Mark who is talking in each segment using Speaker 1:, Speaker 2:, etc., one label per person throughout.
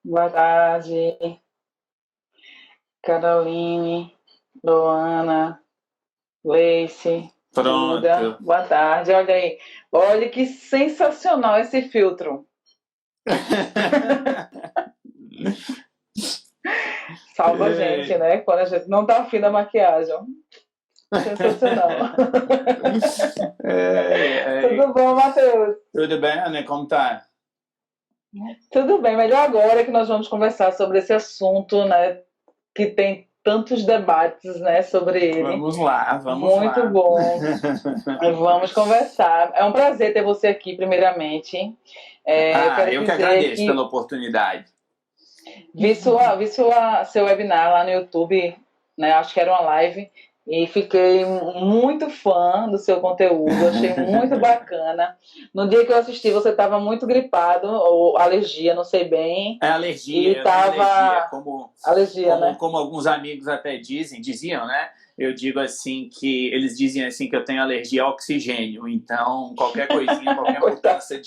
Speaker 1: Boa tarde, Caroline, Luana, Leice, Duda.
Speaker 2: Pronto.
Speaker 1: Boa tarde, olha aí. Olha que sensacional esse filtro. Salva a gente,
Speaker 2: É,
Speaker 1: né? Quando a gente não tá afim da maquiagem. Sensacional.
Speaker 2: é.
Speaker 1: Tudo bom, Matheus?
Speaker 2: Tudo bem, Ana? Como tá?
Speaker 1: Tudo bem, melhor agora que nós vamos conversar sobre esse assunto, né? Que tem tantos debates, né, sobre ele.
Speaker 2: Vamos lá, vamos
Speaker 1: Muito
Speaker 2: lá.
Speaker 1: bom. Vamos conversar. É um prazer ter você aqui, primeiramente. Eu
Speaker 2: Ah,
Speaker 1: quero
Speaker 2: eu que
Speaker 1: dizer
Speaker 2: agradeço pela
Speaker 1: que
Speaker 2: oportunidade.
Speaker 1: vi seu webinar lá no YouTube, né? Acho que era uma live, e fiquei muito fã do seu conteúdo, achei muito bacana. No dia que eu assisti, você estava muito gripado, ou alergia, não sei bem,
Speaker 2: É
Speaker 1: e
Speaker 2: alergia, eu tenho alergia,
Speaker 1: estava alergia, né?
Speaker 2: como alguns amigos até diziam, né? Eu digo assim que eles dizem assim que eu tenho alergia a oxigênio, então qualquer coisinha, qualquer
Speaker 1: Coitado.
Speaker 2: mudança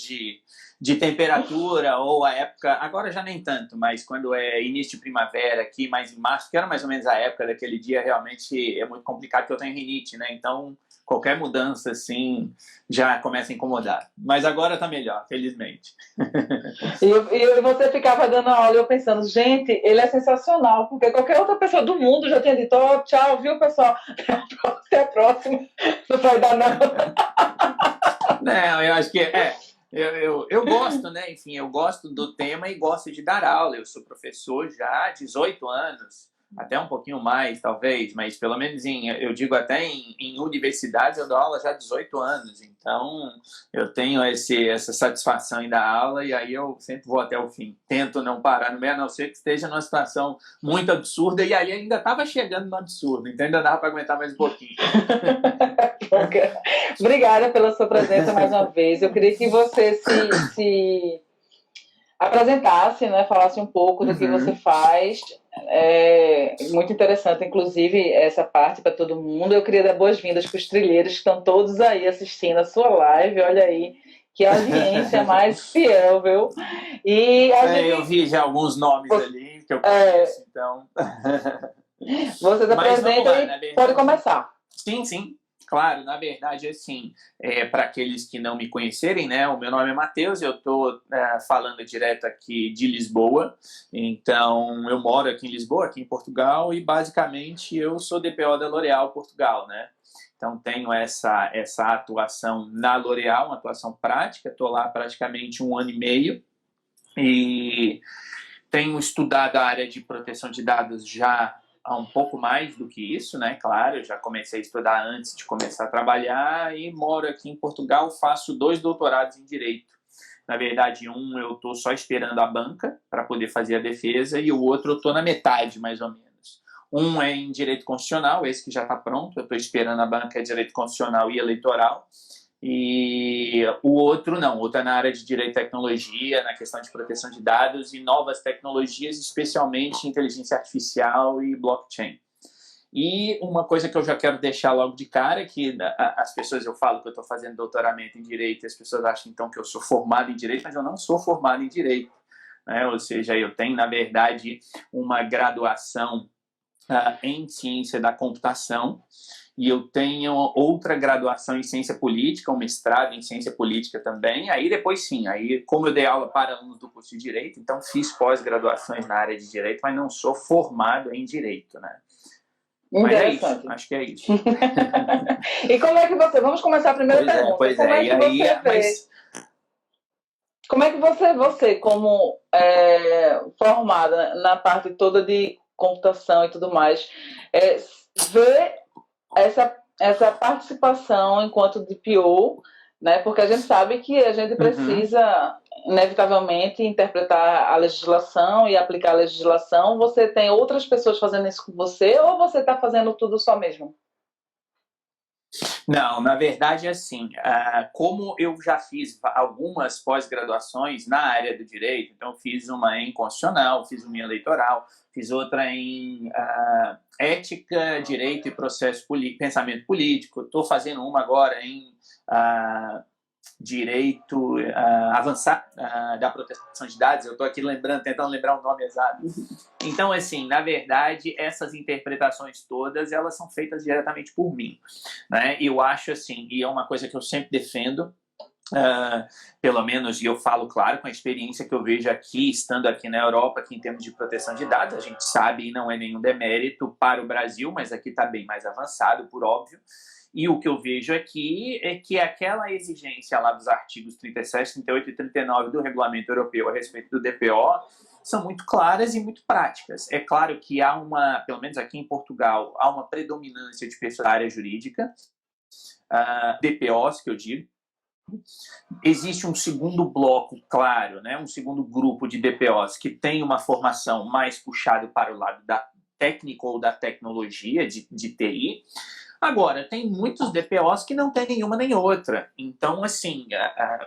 Speaker 2: de temperatura ou a época, agora já nem tanto, mas quando é início de primavera aqui, mais em março, que era mais ou menos a época daquele dia, realmente é muito complicado porque eu tenho rinite, né? Então qualquer mudança assim já começa a incomodar. Mas agora tá melhor, felizmente.
Speaker 1: E você ficava dando aula e eu pensando, gente, ele é sensacional, porque qualquer outra pessoa do mundo já tinha dito, oh, tchau, viu, pessoal? Até a próxima. Não vai dar, não.
Speaker 2: Não, eu acho que eu gosto, né? Enfim, eu gosto do tema e gosto de dar aula. Eu sou professor já há 18 anos, até um pouquinho mais, talvez, mas pelo menos eu digo até em universidades eu dou aula já há 18 anos. Então, eu tenho essa satisfação em dar aula e aí eu sempre vou até o fim. Tento não parar no meio, a não ser que esteja numa situação muito absurda e aí ainda estava chegando no absurdo, então ainda dava para aguentar mais um pouquinho.
Speaker 1: Obrigada pela sua presença mais uma vez. Eu queria que você se apresentasse, né, falasse um pouco do que você
Speaker 2: Uhum.
Speaker 1: faz. É muito interessante, inclusive, essa parte para todo mundo. Eu queria dar boas-vindas para os trilheiros que estão todos aí assistindo a sua live. Olha aí, que audiência mais fiel, viu? E a
Speaker 2: Eu
Speaker 1: gente.
Speaker 2: vi já alguns nomes ali que eu
Speaker 1: É,
Speaker 2: conheço, então.
Speaker 1: você se
Speaker 2: Mas vamos
Speaker 1: apresenta
Speaker 2: lá,
Speaker 1: e
Speaker 2: na
Speaker 1: pode
Speaker 2: verdade.
Speaker 1: começar.
Speaker 2: Sim, sim. Claro, na verdade, assim, para aqueles que não me conhecerem, né, o meu nome é Matheus, eu estou falando direto aqui de Lisboa, então eu moro aqui em Lisboa, aqui em Portugal, e basicamente eu sou DPO da L'Oréal Portugal, né? Então tenho essa atuação na L'Oréal, uma atuação prática, estou lá praticamente um ano e meio, e tenho estudado a área de proteção de dados já há um pouco mais do que isso, né? Claro, eu já comecei a estudar antes de começar a trabalhar e moro aqui em Portugal, faço 2 doutorados em Direito. Na verdade, um eu estou só esperando a banca para poder fazer a defesa e o outro eu estou na metade, mais ou menos. Um é em Direito Constitucional, esse que já está pronto, eu estou esperando a banca, é Direito Constitucional e Eleitoral. E o outro não, o outro é na área de direito e tecnologia, na questão de proteção de dados e novas tecnologias, especialmente inteligência artificial e blockchain. E uma coisa que eu já quero deixar logo de cara, que as pessoas, eu falo que eu estou fazendo doutoramento em direito, e as pessoas acham então que eu sou formado em direito, mas eu não sou formado em direito. Né? Ou seja, eu tenho, na verdade, uma graduação em ciência da computação e eu tenho outra graduação em ciência política, um mestrado em ciência política também. Aí depois sim, aí como eu dei aula para alunos do curso de direito, então fiz pós-graduações na área de direito, mas não sou formado em direito, né? Mas é isso,
Speaker 1: Interessante.
Speaker 2: acho que é isso.
Speaker 1: E como é que você. Vamos começar a primeira pergunta.
Speaker 2: Pois
Speaker 1: Como
Speaker 2: é.
Speaker 1: é
Speaker 2: E
Speaker 1: que
Speaker 2: aí,
Speaker 1: você vê.
Speaker 2: mas
Speaker 1: Como é que você como formada na parte toda de computação e tudo mais, vê essa participação enquanto DPO, né? Porque a gente sabe que a gente
Speaker 2: uhum.
Speaker 1: precisa, inevitavelmente, interpretar a legislação e aplicar a legislação. Você tem outras pessoas fazendo isso com você ou você está fazendo tudo só mesmo?
Speaker 2: Não, na verdade, assim, como eu já fiz algumas pós-graduações na área do direito, então fiz uma em constitucional, fiz uma em eleitoral, fiz outra em ética, direito e processo pensamento político, estou fazendo uma agora em direito avançado da proteção de dados. Eu estou aqui tentando lembrar o nome exato. Então, assim, na verdade, essas interpretações todas, elas são feitas diretamente por mim, né? Eu acho assim, e é uma coisa que eu sempre defendo, pelo menos, e eu falo, claro, com a experiência que eu vejo aqui, estando aqui na Europa, que em termos de proteção de dados, a gente sabe, e não é nenhum demérito para o Brasil, mas aqui está bem mais avançado, por óbvio. E o que eu vejo aqui é que aquela exigência lá dos artigos 37, 38 e 39 do Regulamento Europeu a respeito do DPO são muito claras e muito práticas. É claro que há pelo menos aqui em Portugal, há uma predominância de pessoas da área jurídica, DPOs, que eu digo. Existe um segundo bloco, claro, né? Um segundo grupo de DPOs que tem uma formação mais puxada para o lado da técnica ou da tecnologia, de TI. Agora, tem muitos DPOs que não tem nenhuma nem outra. Então, assim,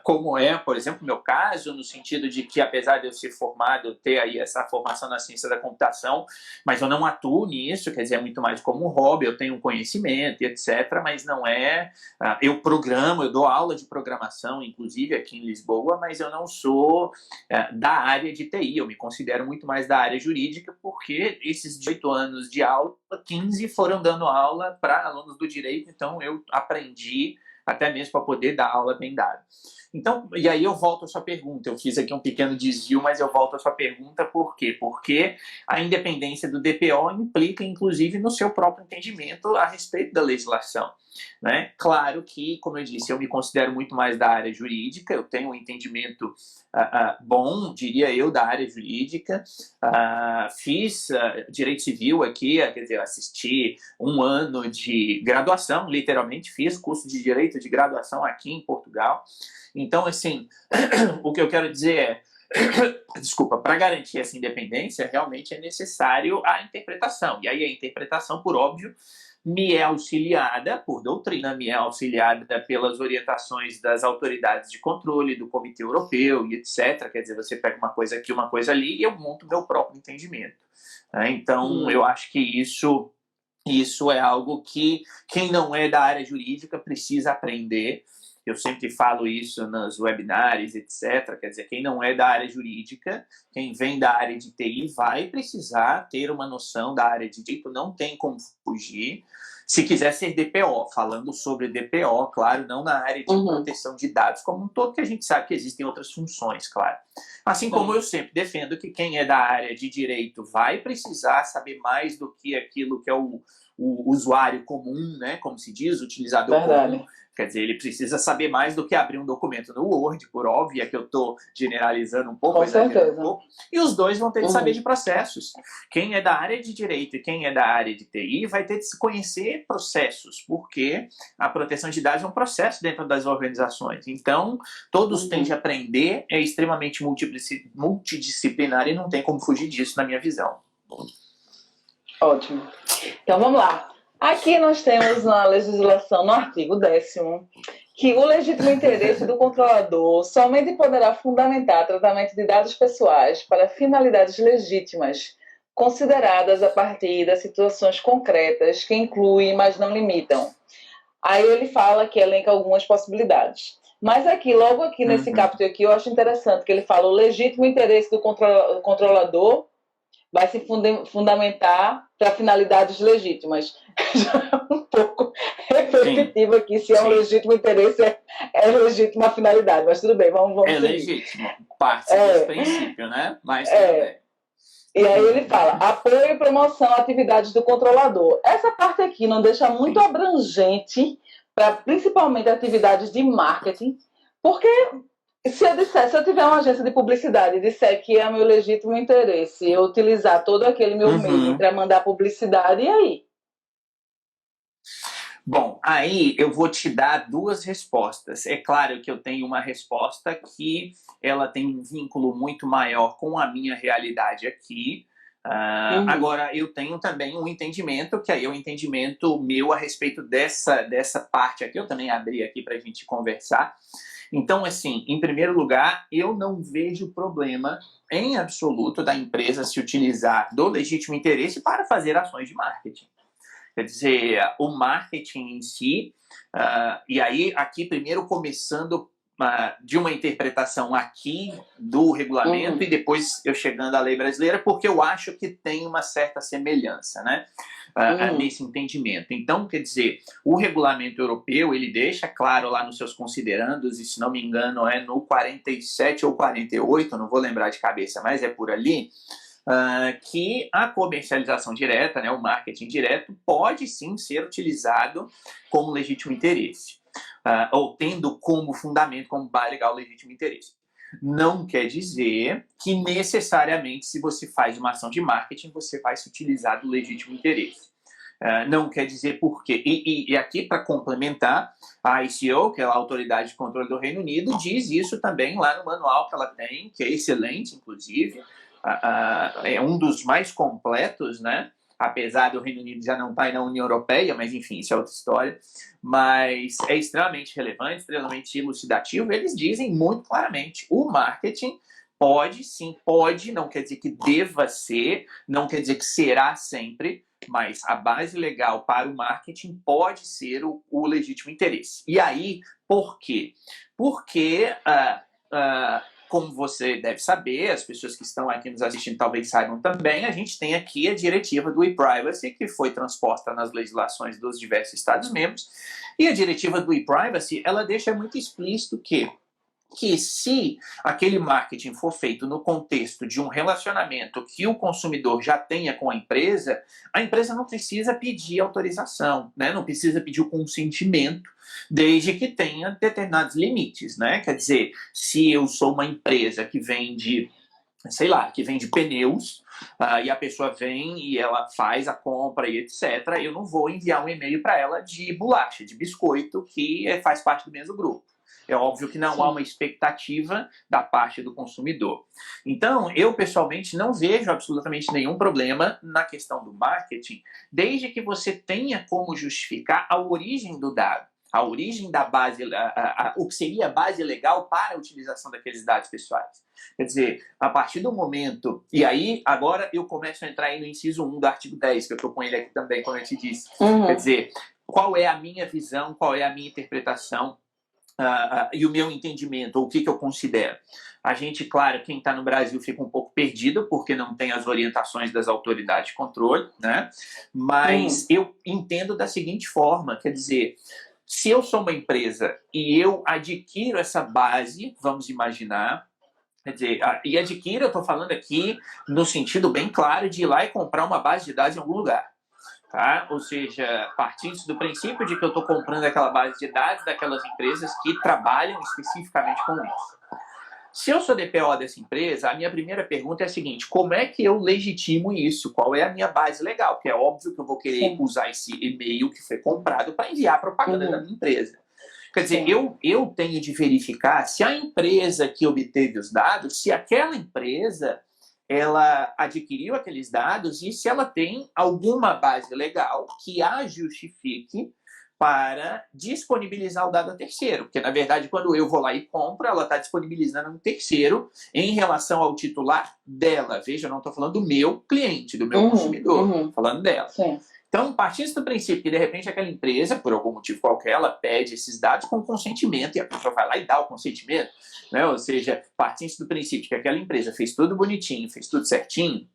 Speaker 2: como é, por exemplo, o meu caso, no sentido de que, apesar de eu ser formado, ter aí essa formação na ciência da computação, mas eu não atuo nisso, quer dizer, é muito mais como um hobby, eu tenho um conhecimento e etc., mas não é... Eu programo, eu dou aula de programação, inclusive aqui em Lisboa, mas eu não sou da área de TI, eu me considero muito mais da área jurídica, porque esses 18 anos de aula, 15 foram dando aula para alunos do direito, então eu aprendi até mesmo para poder dar aula bem dada. Então, e aí eu volto à sua pergunta, eu fiz aqui um pequeno desvio, mas eu volto à sua pergunta, por quê? Porque a independência do DPO implica, inclusive, no seu próprio entendimento a respeito da legislação, né? Claro que, como eu disse, eu me considero muito mais da área jurídica, eu tenho um entendimento bom, diria eu, da área jurídica, fiz direito civil aqui, quer dizer, assisti 1 ano de graduação, literalmente fiz curso de direito de graduação aqui em Portugal. Então, assim, o que eu quero dizer é, desculpa, para garantir essa independência, realmente é necessário a interpretação. E aí a interpretação, por óbvio, me é auxiliada por doutrina, me é auxiliada pelas orientações das autoridades de controle, do Comitê Europeu e etc. Quer dizer, você pega uma coisa aqui, uma coisa ali, e eu monto meu próprio entendimento. Então, eu acho que isso é algo que quem não é da área jurídica precisa aprender. Eu sempre falo isso nos webinários, etc. Quer dizer, quem não é da área jurídica, quem vem da área de TI, vai precisar ter uma noção da área de direito, não tem como fugir. Se quiser ser DPO, falando sobre DPO, claro, não na área de proteção de dados como um todo, que a gente sabe que existem outras funções, claro. Assim como eu sempre defendo que quem é da área de direito vai precisar saber mais do que aquilo que é o usuário comum, né, como se diz, o utilizador comum. Quer dizer, ele precisa saber mais do que abrir um documento no Word, por óbvio, é que eu estou generalizando um pouco, exagerando um pouco, e os dois vão ter que saber de processos. Quem é da área de direito e quem é da área de TI vai ter que se conhecer processos, porque a proteção de dados é um processo dentro das organizações. Então, todos têm de aprender, é extremamente multidisciplinar e não tem como fugir disso, na minha visão.
Speaker 1: Ótimo. Então, vamos lá. Aqui nós temos na legislação, no artigo 10º, que o legítimo interesse do controlador somente poderá fundamentar tratamento de dados pessoais para finalidades legítimas, consideradas a partir das situações concretas que incluem, mas não limitam. Aí ele fala que elenca algumas possibilidades. Mas aqui, logo aqui nesse capítulo aqui, eu acho interessante que ele fala o legítimo interesse do controlador vai se fundamentar para finalidades legítimas. Já é um pouco repetitivo aqui, se é um legítimo interesse, é legítima a finalidade, mas tudo bem, vamos seguir.
Speaker 2: Legítimo, parte desse princípio, né? Mas tudo bem.
Speaker 1: E aí ele fala, apoio e promoção a atividades do controlador. Essa parte aqui não deixa muito abrangente para principalmente atividades de marketing, porque se eu tiver uma agência de publicidade e disser que é meu legítimo interesse eu utilizar todo aquele meu meio para mandar publicidade, e aí?
Speaker 2: Bom, aí eu vou te dar 2 respostas. É claro que eu tenho uma resposta que ela tem um vínculo muito maior com a minha realidade aqui. Agora, eu tenho também um entendimento, que aí é um entendimento meu a respeito dessa parte aqui. Eu também abri aqui para a gente conversar. Então, assim, em primeiro lugar, eu não vejo problema em absoluto da empresa se utilizar do legítimo interesse para fazer ações de marketing. Quer dizer, o marketing em si, e aí aqui primeiro começando de uma interpretação aqui do regulamento e depois eu chegando à lei brasileira, porque eu acho que tem uma certa semelhança, né? Nesse entendimento. Então, quer dizer, o regulamento europeu, ele deixa claro lá nos seus considerandos, e se não me engano é no 47 ou 48, não vou lembrar de cabeça, mas é por ali, que a comercialização direta, né, o marketing direto, pode sim ser utilizado como legítimo interesse, ou tendo como fundamento, como base legal, legítimo interesse. Não quer dizer que necessariamente, se você faz uma ação de marketing, você vai se utilizar do legítimo interesse. Não quer dizer por quê. E aqui, para complementar, a ICO, que é a Autoridade de Controle do Reino Unido, diz isso também lá no manual que ela tem, que é excelente, inclusive. É um dos mais completos, né? Apesar do Reino Unido já não estar na União Europeia, mas enfim, isso é outra história. Mas é extremamente relevante, extremamente elucidativo. Eles dizem muito claramente, o marketing pode, sim, pode, não quer dizer que deva ser, não quer dizer que será sempre, mas a base legal para o marketing pode ser o legítimo interesse. E aí, por quê? Porque como você deve saber, as pessoas que estão aqui nos assistindo talvez saibam também, a gente tem aqui a diretiva do e-privacy, que foi transposta nas legislações dos diversos Estados-membros, e a diretiva do e-privacy, ela deixa muito explícito que se aquele marketing for feito no contexto de um relacionamento que o consumidor já tenha com a empresa não precisa pedir autorização, né? Não precisa pedir o consentimento, desde que tenha determinados limites, né? Quer dizer, se eu sou uma empresa que vende, sei lá, que vende pneus, e a pessoa vem e ela faz a compra e etc., eu não vou enviar um e-mail para ela de bolacha, de biscoito, que faz parte do mesmo grupo. É óbvio que não há uma expectativa da parte do consumidor. Então, eu pessoalmente não vejo absolutamente nenhum problema na questão do marketing, desde que você tenha como justificar a origem do dado, a origem da base, o que seria a base legal para a utilização daqueles dados pessoais. Quer dizer, a partir do momento... E aí, agora eu começo a entrar aí no inciso 1 do artigo 10, que eu estou com ele aqui também, como eu te disse. Quer dizer, qual é a minha visão, qual é a minha interpretação e o meu entendimento, ou o que eu considero. A gente, claro, quem está no Brasil fica um pouco perdido, porque não tem as orientações das autoridades de controle, né? Mas eu entendo da seguinte forma, quer dizer, se eu sou uma empresa e eu adquiro essa base, vamos imaginar, quer dizer, e adquiro, eu estou falando aqui no sentido bem claro de ir lá e comprar uma base de dados em algum lugar. Tá? Ou seja, partindo do princípio de que eu estou comprando aquela base de dados daquelas empresas que trabalham especificamente com isso. Se eu sou DPO dessa empresa, a minha primeira pergunta é a seguinte: como é que eu legitimo isso? Qual é a minha base legal? Porque é óbvio que eu vou querer usar esse e-mail que foi comprado para enviar propaganda da minha empresa. Quer dizer, eu tenho de verificar se a empresa que obteve os dados, se aquela empresa ela adquiriu aqueles dados e se ela tem alguma base legal que a justifique para disponibilizar o dado a terceiro. Porque, na verdade, quando eu vou lá e compro, ela está disponibilizando um terceiro em relação ao titular dela. Veja, eu não estou falando do meu cliente, do meu consumidor, estou falando dela.
Speaker 1: Sim.
Speaker 2: Então, partindo do princípio que, de repente, aquela empresa, por algum motivo qualquer, ela pede esses dados com consentimento e a pessoa vai lá e dá o consentimento, né? Ou seja, partindo do princípio que aquela empresa fez tudo bonitinho, fez tudo certinho,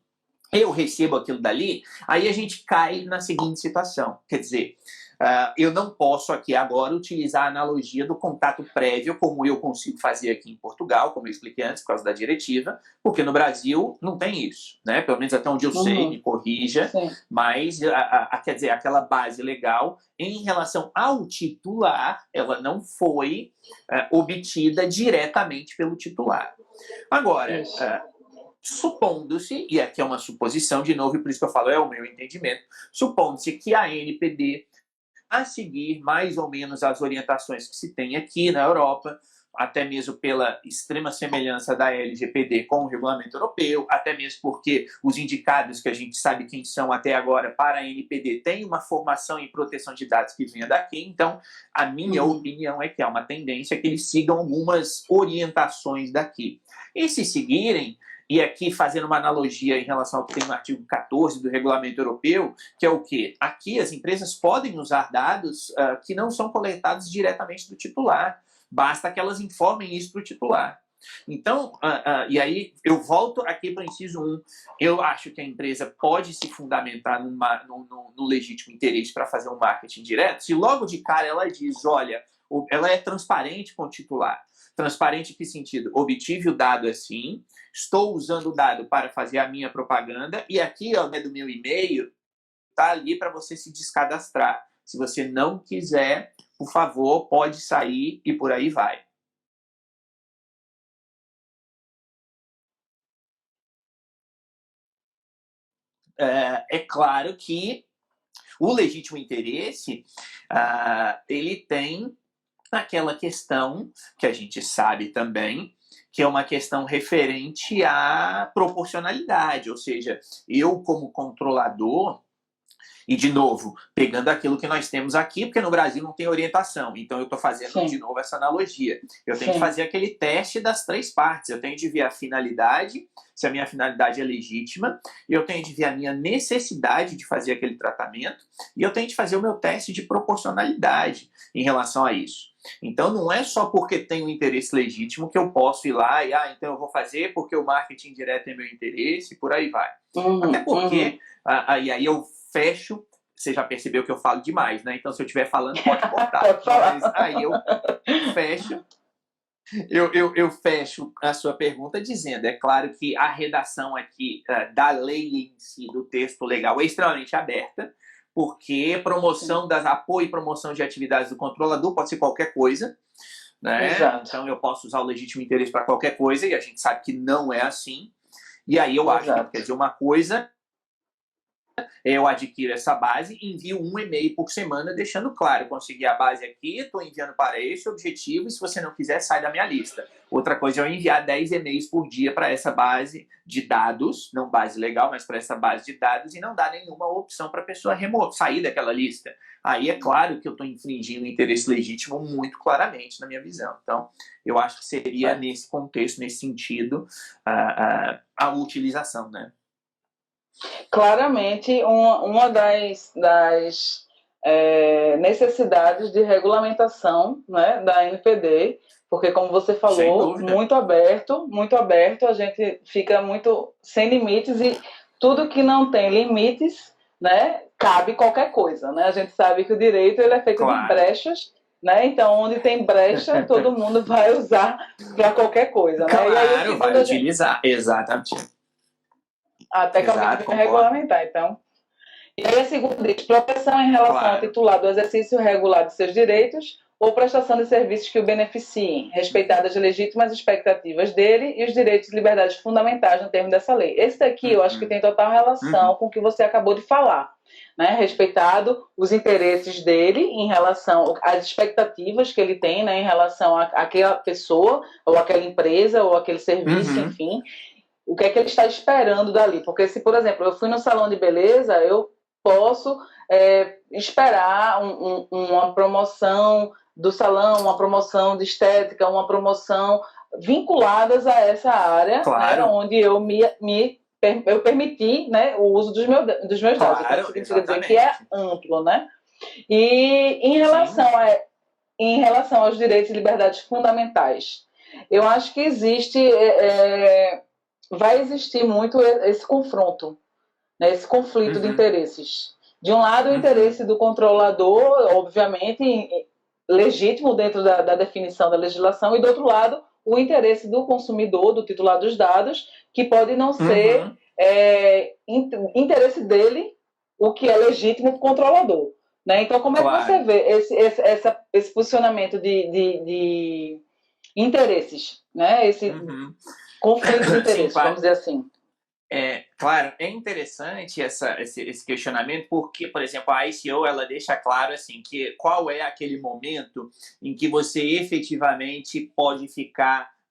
Speaker 2: eu recebo aquilo dali, aí a gente cai na seguinte situação. Quer dizer, eu não posso aqui agora utilizar a analogia do contato prévio, como eu consigo fazer aqui em Portugal, como eu expliquei antes, por causa da diretiva, porque no Brasil não tem isso, né? Pelo menos até onde eu sei, me corrija, mas, quer dizer, aquela base legal, em relação ao titular, ela não foi obtida diretamente pelo titular. Agora, supondo-se, e aqui é uma suposição, de novo, e por isso que eu falo, é o meu entendimento, supondo-se que a ANPD, a seguir mais ou menos as orientações que se tem aqui na Europa, até mesmo pela extrema semelhança da LGPD com o regulamento europeu, até mesmo porque os indicados que a gente sabe quem são até agora para a ANPD têm uma formação em proteção de dados que vinha daqui, então a minha opinião é que há uma tendência que eles sigam algumas orientações daqui. E se seguirem, e aqui fazendo uma analogia em relação ao que tem no artigo 14 do regulamento europeu, que é o quê? Aqui as empresas podem usar dados que não são coletados diretamente do titular. basta que elas informem isso para o titular. Então, e aí eu volto aqui para o inciso 1. Eu acho que a empresa pode se fundamentar no legítimo interesse para fazer um marketing direto, se logo de cara ela diz, olha, ela é transparente com o titular. Transparente em que sentido? Obtive o dado assim, estou usando o dado para fazer a minha propaganda, e aqui, ó, né, do meu e-mail, está ali para você se descadastrar. Se você não quiser, por favor, pode sair e por aí vai. É claro que o legítimo interesse, ele tem aquela questão que a gente sabe também, que é uma questão referente à proporcionalidade, ou seja, eu como controlador, e, de novo, pegando aquilo que nós temos aqui, porque no Brasil não tem orientação. Então, eu estou fazendo, Sim. de novo, essa analogia. Eu tenho Sim. que fazer aquele teste das 3 partes. Eu tenho de ver a finalidade, se a minha finalidade é legítima, e eu tenho de ver a minha necessidade de fazer aquele tratamento, e eu tenho de fazer o meu teste de proporcionalidade em relação a isso. Então, não é só porque tem um interesse legítimo que eu posso ir lá e, então eu vou fazer porque o marketing direto é meu interesse, e por aí vai. Até porque, e aí eu fecho, você já percebeu que eu falo demais, né? Então, se eu estiver falando, pode cortar. Mas aí eu fecho, eu fecho a sua pergunta dizendo, é claro que a redação aqui da lei em si, do texto legal, é extremamente aberta, porque apoio e promoção de atividades do controlador pode ser qualquer coisa, né? Exato. Então, eu posso usar o legítimo interesse para qualquer coisa, e a gente sabe que não é assim. E aí eu acho que quer dizer uma coisa, eu adquiro essa base e envio um e-mail por semana, deixando claro, consegui a base aqui, estou enviando para esse objetivo, e se você não quiser, sai da minha lista. Outra coisa é eu enviar 10 e-mails por dia para essa base de dados, não base legal, mas para essa base de dados, e não dar nenhuma opção para a pessoa sair daquela lista. Aí é claro que eu estou infringindo o interesse legítimo muito claramente na minha visão. Então, eu acho que seria nesse contexto, nesse sentido, a utilização, né?
Speaker 1: Claramente, uma das necessidades de regulamentação, né, da NPD, porque, como você falou, muito aberto, a gente fica muito sem limites, e tudo que não tem limites, né, cabe qualquer coisa, né? A gente sabe que o direito ele é feito de brechas, né? Então, onde tem brecha, todo mundo vai usar para qualquer coisa,
Speaker 2: claro,
Speaker 1: né? E aí,
Speaker 2: vai utilizar, exatamente.
Speaker 1: Até que alguém vai regulamentar, então. E aí a segunda diz, proteção em relação ao titular do exercício regular de seus direitos ou prestação de serviços que o beneficiem, respeitadas as legítimas expectativas dele e os direitos e liberdades fundamentais no termo dessa lei. Esse daqui eu acho que tem total relação com o que você acabou de falar, né? Respeitado os interesses dele em relação às expectativas que ele tem, né, em relação àquela pessoa, ou àquela empresa, ou àquele serviço, enfim. O que é que ele está esperando dali? Porque se, por exemplo, eu fui no salão de beleza, eu posso esperar uma promoção do salão, uma promoção de estética, uma promoção vinculadas a essa área, né, onde eu eu permiti, né, o uso dos meus dados. Então, isso significa dizer que é amplo, né? E em relação aos direitos e liberdades fundamentais, eu acho que vai existir muito esse confronto, né, esse conflito de interesses. De um lado, o interesse do controlador, obviamente, legítimo dentro da definição da legislação, e do outro lado, o interesse do consumidor, do titular dos dados, que pode não ser interesse dele, o que é legítimo para o controlador. Né? Então, como é que você vê esse posicionamento de interesses, né? Esse conflito de interesses, vamos dizer assim.
Speaker 2: Claro, é interessante esse questionamento, porque, por exemplo, a ICO ela deixa claro assim, que qual é aquele momento em que você efetivamente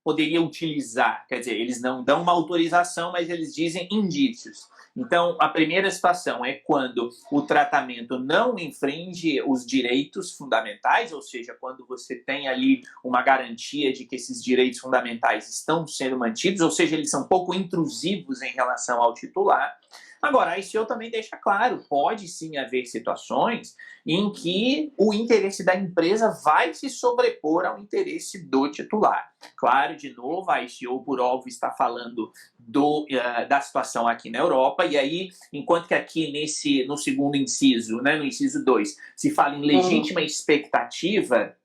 Speaker 2: poderia utilizar. Quer dizer, eles não dão uma autorização, mas eles dizem indícios. Então, a primeira situação é quando o tratamento não infringe os direitos fundamentais, ou seja, quando você tem ali uma garantia de que esses direitos fundamentais estão sendo mantidos, ou seja, eles são pouco intrusivos em relação ao titular. Agora, a ICO também deixa claro, pode sim haver situações em que o interesse da empresa vai se sobrepor ao interesse do titular. Claro, de novo, a ICO, por óbvio, está falando da situação aqui na Europa, e aí, enquanto que aqui no segundo inciso, né, no inciso 2, se fala em legítima expectativa,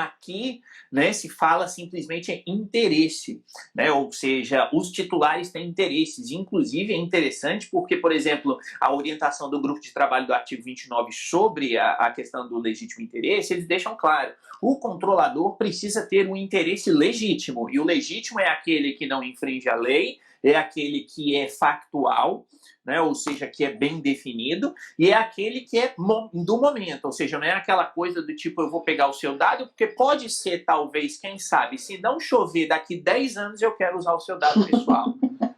Speaker 2: aqui, né, se fala simplesmente em interesse, né? Ou seja, os titulares têm interesses. Inclusive, é interessante porque, por exemplo, a orientação do grupo de trabalho do artigo 29 sobre a questão do legítimo interesse, eles deixam claro, o controlador precisa ter um interesse legítimo, e o legítimo é aquele que não infringe a lei, é aquele que é factual, né? Ou seja, que é bem definido, e é aquele que é do momento, ou seja, não é aquela coisa do tipo, eu vou pegar o seu dado, porque pode ser, talvez, quem sabe, se não chover daqui 10 anos, eu quero usar o seu dado pessoal.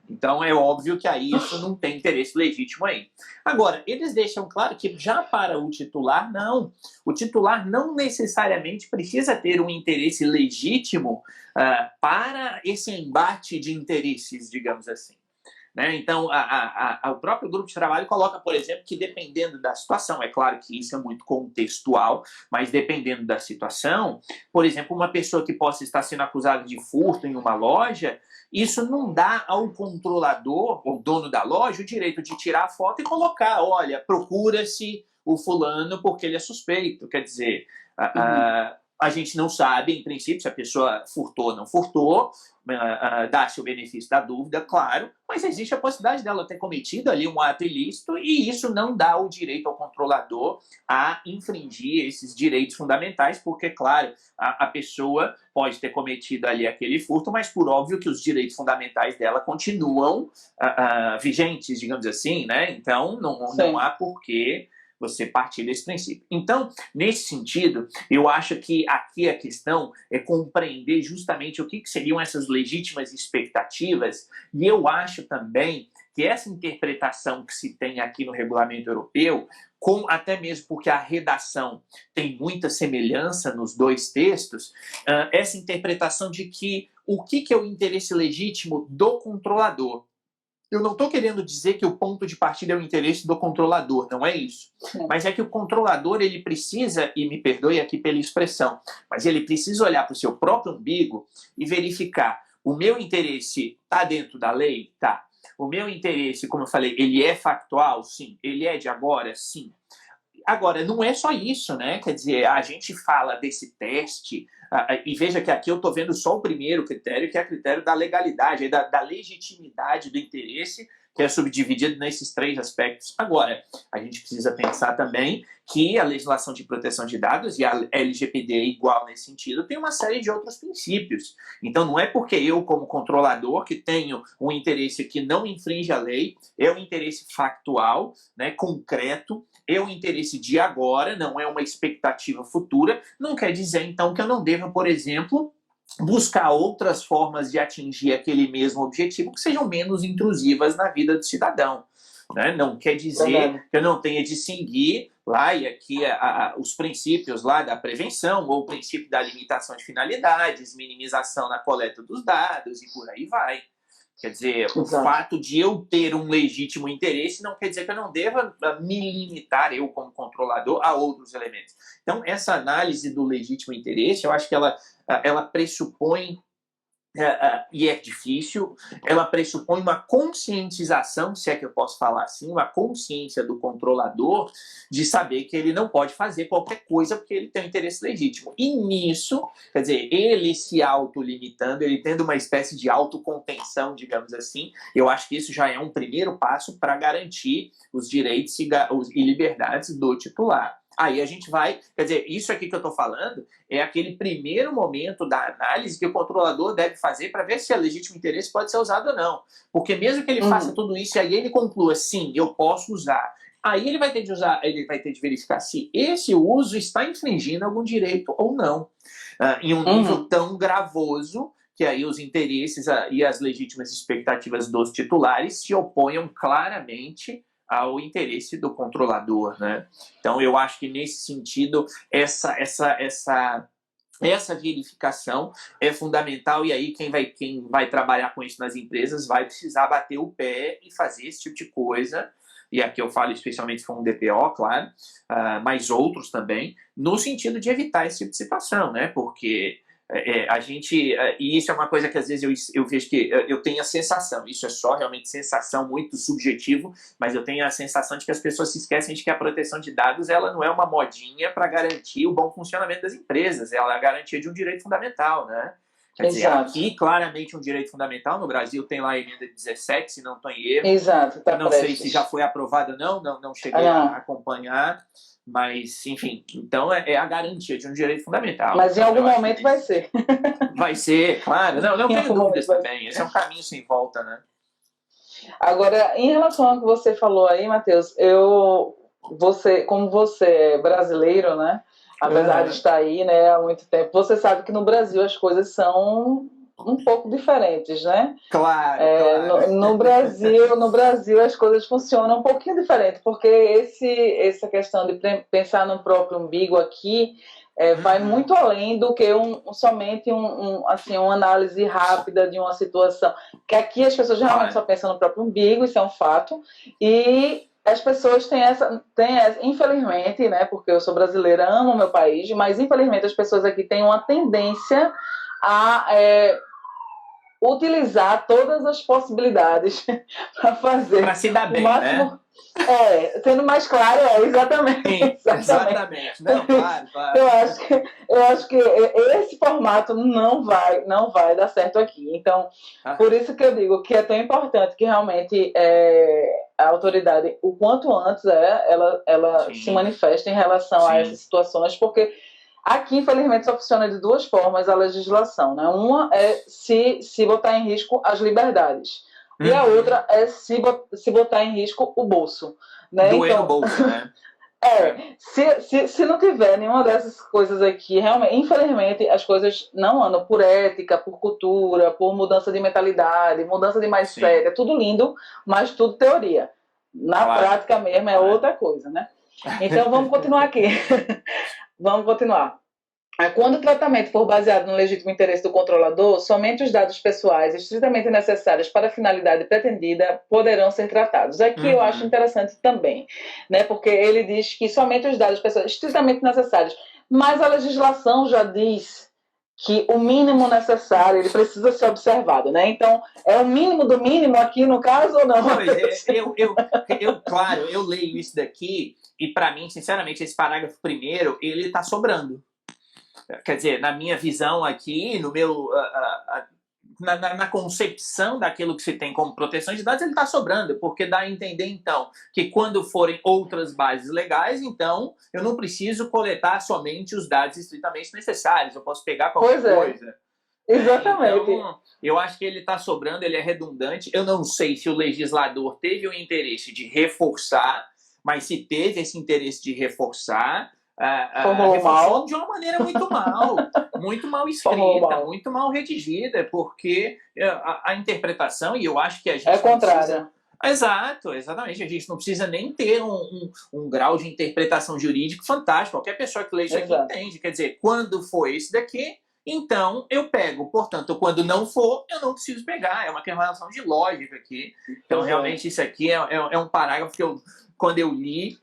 Speaker 2: Então, é óbvio que aí isso não tem interesse legítimo aí. Agora, eles deixam claro que já para o titular, não. O titular não necessariamente precisa ter um interesse legítimo para esse embate de interesses, digamos assim. Né? Então, o próprio grupo de trabalho coloca, por exemplo, que dependendo da situação, é claro que isso é muito contextual, mas dependendo da situação, por exemplo, uma pessoa que possa estar sendo acusada de furto em uma loja, isso não dá ao controlador, ou dono da loja, o direito de tirar a foto e colocar, olha, procura-se o fulano porque ele é suspeito. Quer dizer, a gente não sabe, em princípio, se a pessoa furtou ou não furtou, dá-se o benefício da dúvida, claro, mas existe a possibilidade dela ter cometido ali um ato ilícito e isso não dá o direito ao controlador a infringir esses direitos fundamentais, porque, claro, a pessoa pode ter cometido ali aquele furto, mas por óbvio que os direitos fundamentais dela continuam vigentes, digamos assim, né? Então, não há porquê você partir desse princípio. Então, nesse sentido, eu acho que aqui a questão é compreender justamente o que seriam essas legítimas expectativas, e eu acho também que essa interpretação que se tem aqui no regulamento europeu, até mesmo porque a redação tem muita semelhança nos dois textos, essa interpretação de que o que é o interesse legítimo do controlador. Eu não estou querendo dizer que o ponto de partida é o interesse do controlador, não é isso. Mas é que o controlador, ele precisa, e me perdoe aqui pela expressão, mas ele precisa olhar para o seu próprio umbigo e verificar, o meu interesse está dentro da lei? Tá. O meu interesse, como eu falei, ele é factual? Sim. Ele é de agora? Sim. Agora, não é só isso, né? Quer dizer, a gente fala desse teste, e veja que aqui eu estou vendo só o primeiro critério, que é o critério da legalidade, da legitimidade do interesse, que é subdividido nesses três aspectos. Agora, a gente precisa pensar também que a legislação de proteção de dados e a LGPD é igual nesse sentido, tem uma série de outros princípios. Então, não é porque eu, como controlador, que tenho um interesse que não infringe a lei, é um interesse factual, né, concreto, é um interesse de agora, não é uma expectativa futura, não quer dizer, então, que eu não deva, por exemplo, buscar outras formas de atingir aquele mesmo objetivo que sejam menos intrusivas na vida do cidadão. Né? Não quer dizer que eu não tenha de seguir lá e aqui os princípios lá da prevenção ou o princípio da limitação de finalidades, minimização na coleta dos dados e por aí vai. Quer dizer, o fato de eu ter um legítimo interesse não quer dizer que eu não deva me limitar, eu como controlador, a outros elementos. Então, essa análise do legítimo interesse, eu acho que ela pressupõe, e é difícil, ela pressupõe uma conscientização, se é que eu posso falar assim, uma consciência do controlador de saber que ele não pode fazer qualquer coisa porque ele tem um interesse legítimo. E nisso, quer dizer, ele se autolimitando, ele tendo uma espécie de autocontenção, digamos assim, eu acho que isso já é um primeiro passo para garantir os direitos e liberdades do titular. Aí a gente vai, quer dizer, isso aqui que eu estou falando é aquele primeiro momento da análise que o controlador deve fazer para ver se o legítimo interesse pode ser usado ou não. Porque mesmo que ele faça tudo isso e aí ele conclua, sim, eu posso usar, aí ele vai ter de usar, ele vai ter de verificar se esse uso está infringindo algum direito ou não. Em um nível tão gravoso que aí os interesses e as legítimas expectativas dos titulares se oponham claramente ao interesse do controlador, né? Então, eu acho que nesse sentido, essa Essa verificação é fundamental e aí quem vai trabalhar com isso nas empresas vai precisar bater o pé e fazer esse tipo de coisa. E aqui eu falo especialmente com o DPO, claro, mas outros também, no sentido de evitar esse tipo de situação, né? Porque a gente, e isso é uma coisa que às vezes eu vejo que eu tenho a sensação, isso é só realmente sensação, muito subjetivo, mas eu tenho a sensação de que as pessoas se esquecem de que a proteção de dados ela não é uma modinha para garantir o bom funcionamento das empresas, ela é a garantia de um direito fundamental, né? Quer dizer, aqui claramente um direito fundamental, no Brasil tem lá a emenda 17, se não estou em erro.
Speaker 1: Exato, tá
Speaker 2: não sei se já foi aprovada ou não cheguei a acompanhar. Mas, enfim, então é a garantia de um direito fundamental.
Speaker 1: Mas
Speaker 2: então,
Speaker 1: em algum momento vai ser.
Speaker 2: Vai ser, claro. Não tenho dúvidas também. Esse é um caminho sem volta, né?
Speaker 1: Agora, em relação ao que você falou aí, Matheus, como você é brasileiro, né? Apesar de estar aí, né, há muito tempo, você sabe que no Brasil as coisas são um pouco diferentes, né?
Speaker 2: Claro, claro.
Speaker 1: No Brasil as coisas funcionam um pouquinho diferente, porque essa questão de pensar no próprio umbigo aqui vai muito além do que somente uma análise rápida de uma situação. Que aqui as pessoas geralmente só pensam no próprio umbigo, isso é um fato, e as pessoas têm essa, infelizmente, né, porque eu sou brasileira, amo o meu país, mas infelizmente as pessoas aqui têm uma tendência a utilizar todas as possibilidades para fazer.
Speaker 2: Para se dar bem, máximo,
Speaker 1: né? Sendo mais claro, exatamente.
Speaker 2: Sim, exatamente. Não, claro.
Speaker 1: Eu acho que esse formato não vai dar certo aqui. Então, por isso que eu digo que é tão importante que realmente a autoridade, o quanto antes, ela se manifeste em relação a essas situações, porque aqui, infelizmente, só funciona de duas formas a legislação, né? Uma é se botar em risco as liberdades. E a outra é se botar em risco o bolso. Né?
Speaker 2: Doer no bolso, né?
Speaker 1: Se não tiver nenhuma dessas coisas aqui, realmente, infelizmente, as coisas não andam por ética, por cultura, por mudança de mentalidade, mudança de mindset. É tudo lindo, mas tudo teoria. Na prática mesmo é outra coisa, né? Então, vamos continuar aqui. Vamos continuar. Quando o tratamento for baseado no legítimo interesse do controlador, somente os dados pessoais estritamente necessários para a finalidade pretendida poderão ser tratados. Aqui eu acho interessante também, né, porque ele diz que somente os dados pessoais estritamente necessários, mas a legislação já diz que o mínimo necessário ele precisa ser observado, né? Então, é o mínimo do mínimo aqui no caso ou não?
Speaker 2: Claro, eu leio isso daqui e para mim, sinceramente, esse parágrafo primeiro, ele está sobrando. Quer dizer, na minha visão aqui, no meu, na concepção daquilo que se tem como proteção de dados, ele está sobrando, porque dá a entender, então, que quando forem outras bases legais, então, eu não preciso coletar somente os dados estritamente necessários, eu posso pegar qualquer coisa.
Speaker 1: Exatamente.
Speaker 2: Então, eu acho que ele está sobrando, ele é redundante. Eu não sei se o legislador teve o interesse de reforçar, mas se teve esse interesse de reforçar, reforçou de uma maneira muito mal escrita, muito mal redigida, porque a interpretação, e eu acho que a gente
Speaker 1: é contrária.
Speaker 2: Exato, exatamente. A gente não precisa nem ter um grau de interpretação jurídico fantástico. Qualquer pessoa que lê isso aqui entende. Quer dizer, quando for esse daqui, então eu pego. Portanto, quando não for, eu não preciso pegar. É uma relação de lógica aqui. Então, realmente, isso aqui é um parágrafo que quando eu li,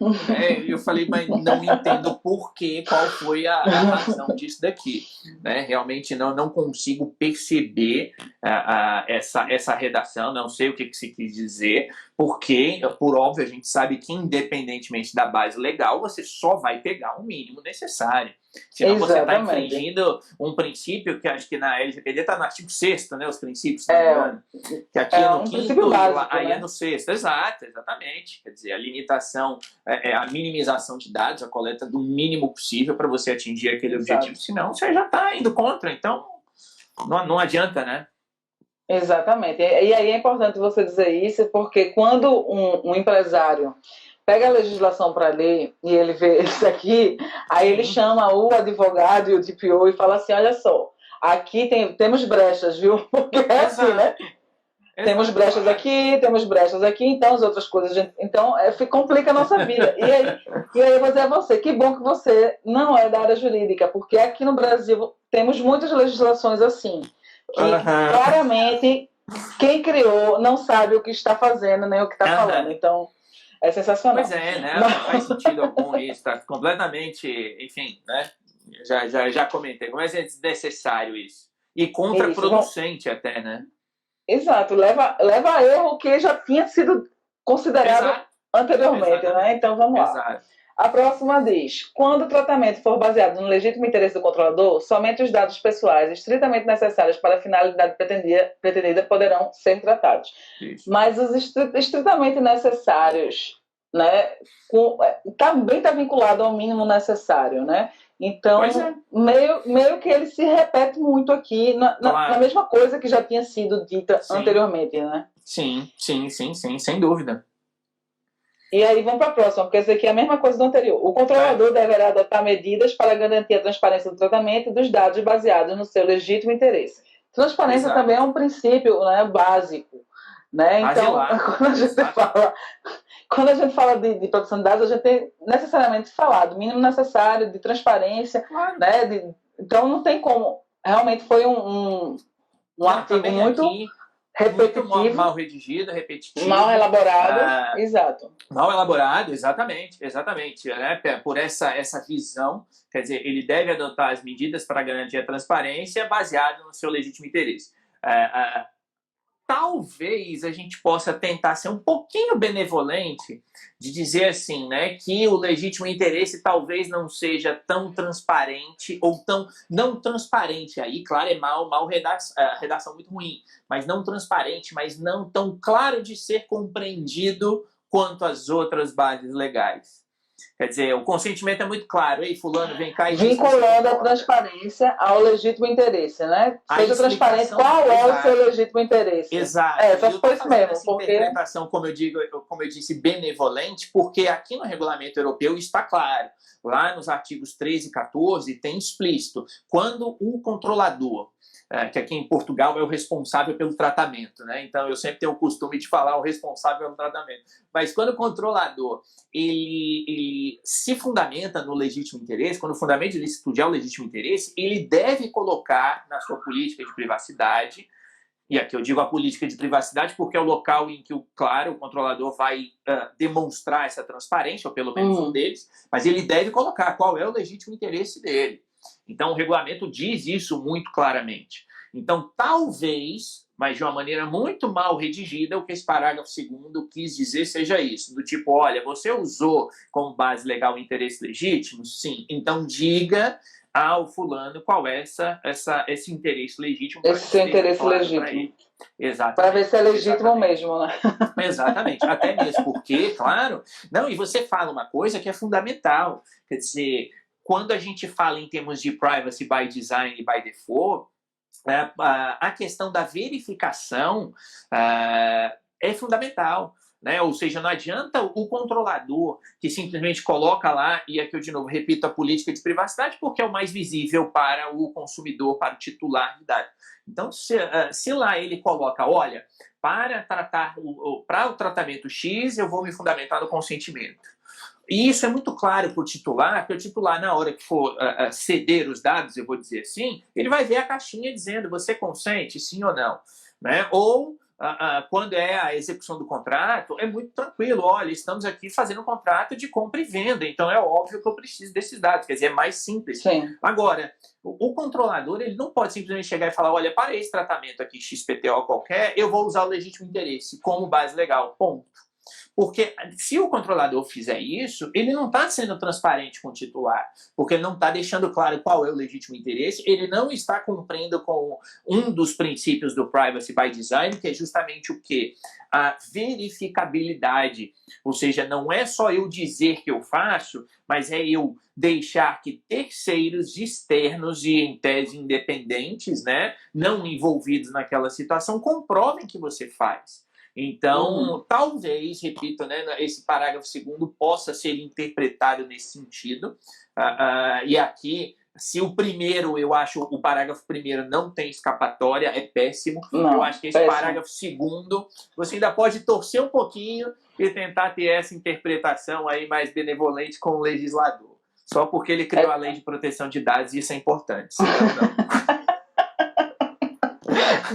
Speaker 2: eu falei, mas não entendo qual foi a razão disso daqui. Né? Realmente não consigo perceber essa redação, não sei o que se quis dizer, porque, por óbvio, a gente sabe que, independentemente da base legal, você só vai pegar o mínimo necessário. Senão você está infringindo um princípio que acho que na LGPD está no artigo 6º, né? Os princípios, se não me engano. Que aqui é no 5º, aí é no 6º. Exatamente. Quer dizer, a limitação, a minimização de dados, a coleta do mínimo possível para você atingir aquele objetivo. Senão você já está indo contra. Então, não adianta, né?
Speaker 1: Exatamente. E aí é importante você dizer isso, porque quando um empresário pega a legislação para ler e ele vê isso aqui, aí ele chama o advogado e o DPO e fala assim, olha só, aqui temos brechas, viu? Porque é assim, né? Temos brechas aqui, então as outras coisas, então complica a nossa vida. E aí eu vou dizer a você, que bom que você não é da área jurídica, porque aqui no Brasil temos muitas legislações assim, que claramente quem criou não sabe o que está fazendo, nem o que está falando. Então, é sensacional.
Speaker 2: Pois é, né? Não faz sentido algum isso, está completamente, enfim, né? Já comentei, como é desnecessário isso. E contraproducente até, né?
Speaker 1: Exato, leva a erro que já tinha sido considerado anteriormente, né? Então vamos lá.
Speaker 2: Exato.
Speaker 1: A próxima diz: quando o tratamento for baseado no legítimo interesse do controlador, somente os dados pessoais estritamente necessários para a finalidade pretendida poderão ser tratados.
Speaker 2: Isso.
Speaker 1: Mas os estritamente necessários, né, também está vinculado ao mínimo necessário, né? Então, meio que ele se repete muito aqui na mesma coisa que já tinha sido dita anteriormente, né?
Speaker 2: Sim, sem dúvida.
Speaker 1: E aí vamos para a próxima, porque essa aqui é a mesma coisa do anterior. O controlador deverá adotar medidas para garantir a transparência do tratamento e dos dados baseados no seu legítimo interesse. Transparência também é um princípio, né, básico. Né? Então, quando a gente fala de proteção de dados, a gente tem necessariamente falar do mínimo necessário, de transparência, né? Então não tem como. Realmente foi um artigo muito repetitivo.
Speaker 2: Muito mal redigido, repetitivo.
Speaker 1: Mal elaborado, exato.
Speaker 2: Mal elaborado, exatamente. Né? Por essa visão, quer dizer, ele deve adotar as medidas para garantir a transparência baseado no seu legítimo interesse. Talvez a gente possa tentar ser um pouquinho benevolente de dizer assim, né, que o legítimo interesse talvez não seja tão transparente ou tão não transparente. Aí, claro, é redação muito ruim, mas não transparente, mas não tão claro de ser compreendido quanto as outras bases legais. Quer dizer, o consentimento é muito claro. Ei, fulano, vem cá e
Speaker 1: vinculando a transparência ao legítimo interesse, né? Seja transparente qual é o seu legítimo interesse.
Speaker 2: Exato.
Speaker 1: Só foi isso mesmo.
Speaker 2: Essa interpretação, como eu disse, benevolente, porque aqui no regulamento europeu está claro. Lá nos artigos 13 e 14 tem explícito. Quando o controlador, que aqui em Portugal é o responsável pelo tratamento, né? Então eu sempre tenho o costume de falar o responsável pelo tratamento. Mas quando o controlador ele se fundamenta no legítimo interesse, quando o fundamento de licitude é o legítimo interesse, ele deve colocar na sua política de privacidade, e aqui eu digo a política de privacidade porque é o local em que, claro, o controlador vai demonstrar essa transparência, ou pelo menos um deles, mas ele deve colocar qual é o legítimo interesse dele. Então, o regulamento diz isso muito claramente. Então, talvez, mas de uma maneira muito mal redigida, o que esse parágrafo 2º quis dizer seja isso, do tipo, olha, você usou como base legal o interesse legítimo? Sim. Então, diga ao fulano qual é esse interesse legítimo.
Speaker 1: Esse seu interesse legítimo.
Speaker 2: Exatamente.
Speaker 1: Para ver se é legítimo mesmo, né?
Speaker 2: Exatamente. Até mesmo porque, claro... Não, e você fala uma coisa que é fundamental. Quer dizer... Quando a gente fala em termos de privacy by design e by default, a questão da verificação é fundamental. Né? Ou seja, não adianta o controlador que simplesmente coloca lá, e aqui eu de novo repito a política de privacidade, porque é o mais visível para o consumidor, para o titular de dados. Então, se lá ele coloca, olha, para o tratamento X, eu vou me fundamentar no consentimento. E isso é muito claro para o titular, porque o titular, na hora que for ceder os dados, eu vou dizer assim, ele vai ver a caixinha dizendo, você consente, sim ou não? Né? Ou, quando é a execução do contrato, é muito tranquilo, olha, estamos aqui fazendo um contrato de compra e venda, então é óbvio que eu preciso desses dados, quer dizer, é mais simples.
Speaker 1: Sim.
Speaker 2: Agora, o controlador, ele não pode simplesmente chegar e falar, olha, para esse tratamento aqui, XPTO qualquer, eu vou usar o legítimo interesse como base legal, ponto. Porque se o controlador fizer isso, ele não está sendo transparente com o titular, porque ele não está deixando claro qual é o legítimo interesse, ele não está cumprindo com um dos princípios do Privacy by Design, que é justamente o quê? A verificabilidade. Ou seja, não é só eu dizer que eu faço, mas é eu deixar que terceiros externos e em tese independentes, né, não envolvidos naquela situação, comprovem que você faz. Então, talvez, repito, né, esse parágrafo 2º possa ser interpretado nesse sentido. E aqui Se o primeiro, eu acho, o parágrafo primeiro não tem escapatória, é péssimo.
Speaker 1: Não,
Speaker 2: eu acho que esse
Speaker 1: péssimo.
Speaker 2: parágrafo segundo, você ainda pode torcer um pouquinho e tentar ter essa interpretação aí mais benevolente com o legislador. Só porque ele criou a lei de proteção de dados, isso é importante. Senão, não.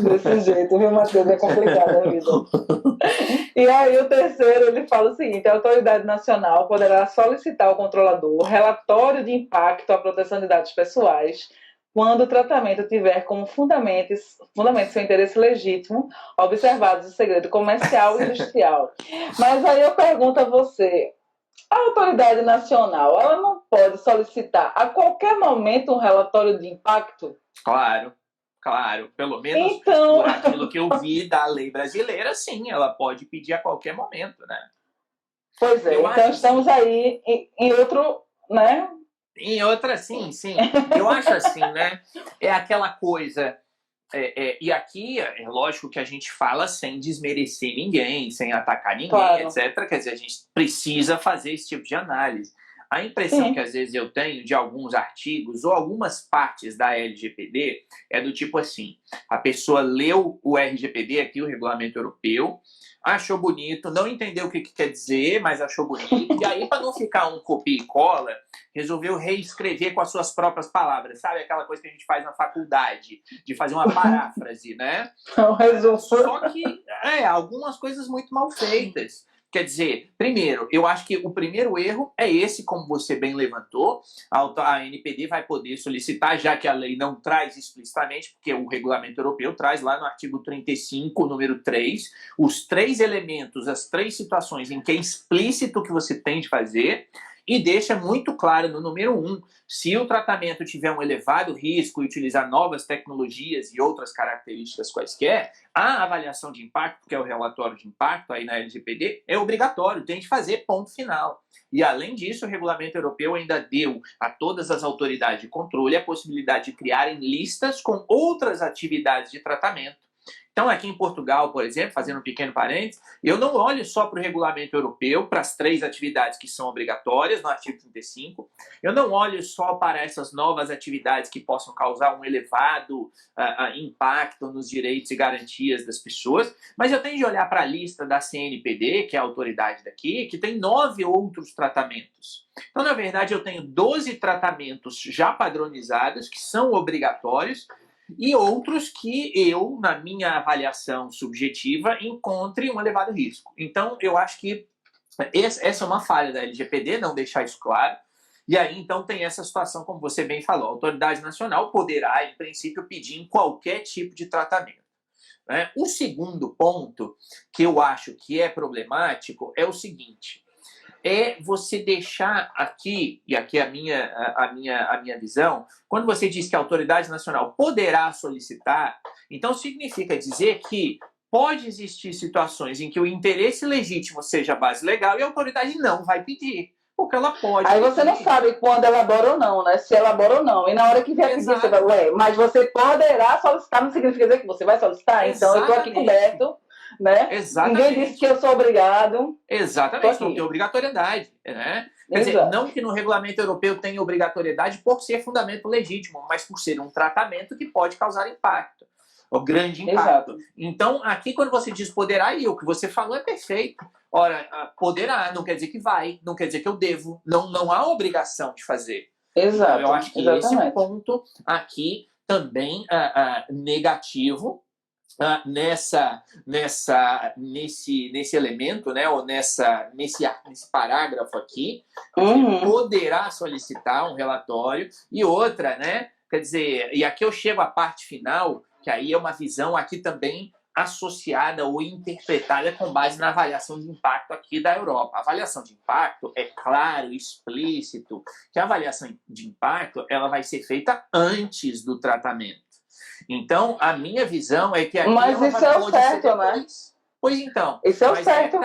Speaker 1: Desse jeito, viu, Matheus? É complicado a vida. E aí o terceiro, ele fala o seguinte: a autoridade nacional poderá solicitar ao controlador relatório de impacto à proteção de dados pessoais quando o tratamento tiver como fundamento seu interesse legítimo, observados o segredo comercial e industrial. Mas aí eu pergunto a você, a autoridade nacional, ela não pode solicitar a qualquer momento um relatório de impacto?
Speaker 2: Claro. Pelo menos
Speaker 1: Então,
Speaker 2: por aquilo que eu vi da lei brasileira, sim, ela pode pedir a qualquer momento, né?
Speaker 1: pois é, então estamos aí em outro, né?
Speaker 2: Em outra, sim. Eu acho assim, né? É aquela coisa. E aqui é lógico que a gente fala sem desmerecer ninguém, sem atacar ninguém,
Speaker 1: Claro.
Speaker 2: etc. Quer dizer, a gente precisa fazer esse tipo de análise. A impressão
Speaker 1: Sim.
Speaker 2: que às vezes eu tenho de alguns artigos ou algumas partes da LGPD é do tipo assim: a pessoa leu o RGPD aqui, o Regulamento Europeu, achou bonito, não entendeu o que quer dizer, mas achou bonito, e aí, para não ficar um copia e cola, resolveu reescrever com as suas próprias palavras. Sabe aquela coisa que a gente faz na faculdade, de fazer uma paráfrase, né?
Speaker 1: Um resumo.
Speaker 2: Só que algumas coisas muito mal feitas. Quer dizer, primeiro, eu acho que o primeiro erro é esse, como você bem levantou. A NPD vai poder solicitar, já que a lei não traz explicitamente, porque o regulamento europeu traz lá no artigo 35, número 3, os 3 elementos, as 3 situações em que é explícito o que você tem de fazer, e deixa muito claro no número 1, se o tratamento tiver um elevado risco e utilizar novas tecnologias e outras características quaisquer, a avaliação de impacto, que é o relatório de impacto aí na LGPD, é obrigatório, tem de fazer, ponto final. E além disso, o regulamento europeu ainda deu a todas as autoridades de controle a possibilidade de criarem listas com outras atividades de tratamento. Então, aqui em Portugal, por exemplo, fazendo um pequeno parênteses, eu não olho só para o regulamento europeu, para as 3 atividades que são obrigatórias, no artigo 35. Eu não olho só para essas novas atividades que possam causar um elevado impacto nos direitos e garantias das pessoas, mas eu tenho de olhar para a lista da CNPD, que é a autoridade daqui, que tem 9 outros tratamentos. Então, na verdade, eu tenho 12 tratamentos já padronizados, que são obrigatórios, e outros que eu, na minha avaliação subjetiva, encontre um elevado risco. Então, eu acho que essa é uma falha da LGPD, não deixar isso claro. E aí, então, tem essa situação, como você bem falou, a autoridade nacional poderá, em princípio, pedir em qualquer tipo de tratamento. O segundo ponto, que eu acho que é problemático, é o seguinte: é você deixar aqui, e aqui é a minha visão, quando você diz que a autoridade nacional poderá solicitar, então significa dizer que pode existir situações em que o interesse legítimo seja a base legal e a autoridade não vai pedir, porque ela pode
Speaker 1: Aí
Speaker 2: pedir.
Speaker 1: você não sabe quando elabora ou não, né? Se elabora ou não. E na hora que vier pedir, você vai, mas você poderá solicitar, não significa dizer que você vai solicitar? Então eu estou aqui coberto. Né?
Speaker 2: Exatamente.
Speaker 1: Ninguém disse que eu sou obrigado.
Speaker 2: Exatamente, não tem obrigatoriedade. Né? Quer dizer, não que no regulamento europeu tenha obrigatoriedade por ser fundamento legítimo, mas por ser um tratamento que pode causar impacto, ou grande impacto. Exato. Então, aqui quando você diz poderá, e o que você falou é perfeito. Ora, poderá não quer dizer que vai, não quer dizer que eu devo, não há obresse de fazer.
Speaker 1: Exato.
Speaker 2: Então, eu acho que esse é um ponto aqui também negativo, nesse elemento, né, ou nesse parágrafo aqui, você poderá solicitar um relatório. E outra, né, quer dizer, e aqui eu chego à parte final, que aí é uma visão aqui também associada ou interpretada com base na avaliação de impacto aqui da Europa. A avaliação de impacto é claro, explícito, que a avaliação de impacto ela vai ser feita antes do tratamento. Então, a minha visão é que aqui
Speaker 1: mas isso é o certo, né?
Speaker 2: Pois então.
Speaker 1: Isso é o certo.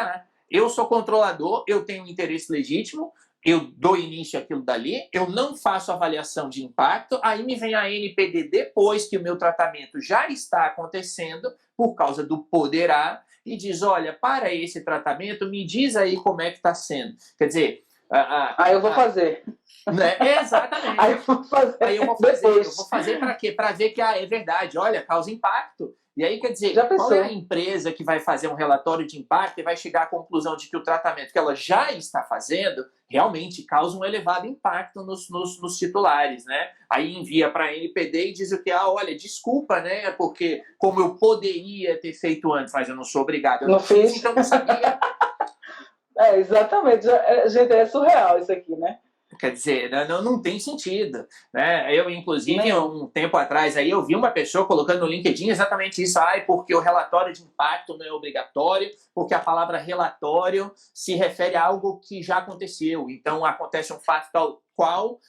Speaker 2: Eu sou controlador, eu tenho um interesse legítimo, eu dou início àquilo dali, eu não faço avaliação de impacto, aí me vem a NPD depois que o meu tratamento já está acontecendo, por causa do poderá, e diz, olha, para esse tratamento, me diz aí como é que está sendo. Quer dizer,
Speaker 1: Aí eu vou fazer.
Speaker 2: Né? Exatamente.
Speaker 1: Aí eu vou fazer.
Speaker 2: Aí eu vou fazer. Depois. Eu vou fazer para quê? Para ver que é verdade. Olha, causa impacto. E aí, quer dizer, qual é a empresa que vai fazer um relatório de impacto e vai chegar à conclusão de que o tratamento que ela já está fazendo realmente causa um elevado impacto nos titulares, né? Aí envia para a NPD e diz o que? Olha, desculpa, né? Porque como eu poderia ter feito antes, mas eu não sou obrigado. Eu não fiz, então não sabia.
Speaker 1: Exatamente. Gente, é surreal isso aqui, né?
Speaker 2: Quer dizer, não tem sentido. Né? Eu, inclusive, um tempo atrás, aí eu vi uma pessoa colocando no LinkedIn exatamente isso. Porque o relatório de impacto não é obrigatório, porque a palavra relatório se refere a algo que já aconteceu. Então, acontece um fato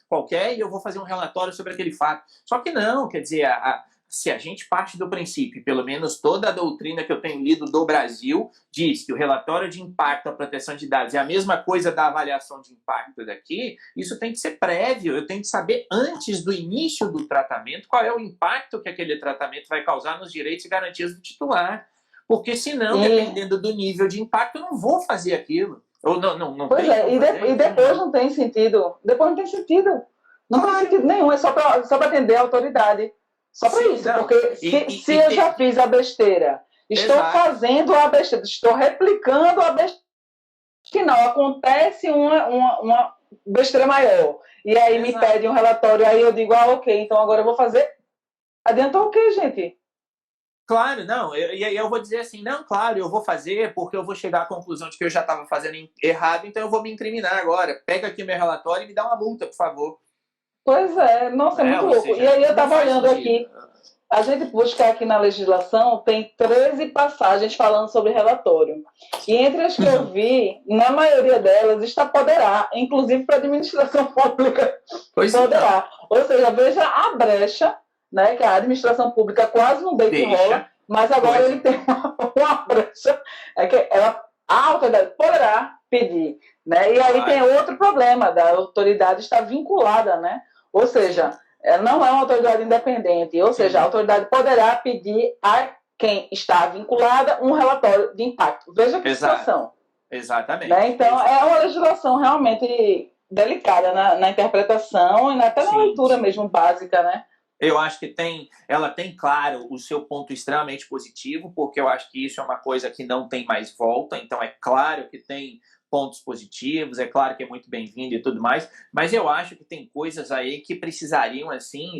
Speaker 2: qualquer e eu vou fazer um relatório sobre aquele fato. Só que não, quer dizer, se a gente parte do princípio, pelo menos toda a doutrina que eu tenho lido do Brasil, diz que o relatório de impacto à proteção de dados é a mesma coisa da avaliação de impacto daqui, isso tem que ser prévio, eu tenho que saber antes do início do tratamento qual é o impacto que aquele tratamento vai causar nos direitos e garantias do titular. Porque senão, dependendo do nível de impacto, eu não vou fazer aquilo. Ou não
Speaker 1: pois é, e depois não tem sentido. Depois não tem sentido. Não tem sentido nenhum, é só para atender a autoridade. Só para isso, não. Porque se eu já fiz a besteira, estou fazendo a besteira, estou replicando a besteira, que não, acontece uma besteira maior, e aí me pede um relatório, aí eu digo, ok, então agora eu vou fazer. Adiantou o quê, gente?
Speaker 2: Claro, não, e aí eu vou dizer assim, não, claro, eu vou fazer porque eu vou chegar à conclusão de que eu já estava fazendo errado, então eu vou me incriminar agora. Pega aqui meu relatório e me dá uma multa, por favor.
Speaker 1: Pois é, nossa, é muito louco. Seja, e aí eu estava olhando aqui, a gente busca aqui na legislação, tem 13 passagens falando sobre relatório. E entre as que eu vi, na maioria delas, está poderá, inclusive para a administração pública. Poderá. Ou seja, veja a brecha, né, que a administração pública quase não deita e rola, mas agora ele tem uma brecha, que a autoridade poderá pedir. Né? E aí tem outro problema, da autoridade estar vinculada, né? Ou seja, não é uma autoridade independente, ou seja, a autoridade poderá pedir a quem está vinculada um relatório de impacto. Veja que situação.
Speaker 2: Exatamente.
Speaker 1: Né? Então, é uma legislação realmente delicada na interpretação e até na leitura mesmo básica, né?
Speaker 2: Eu acho que ela tem, claro, o seu ponto extremamente positivo, porque eu acho que isso é uma coisa que não tem mais volta, então é claro que tem pontos positivos, é claro que é muito bem-vindo e tudo mais, mas eu acho que tem coisas aí que precisariam, assim,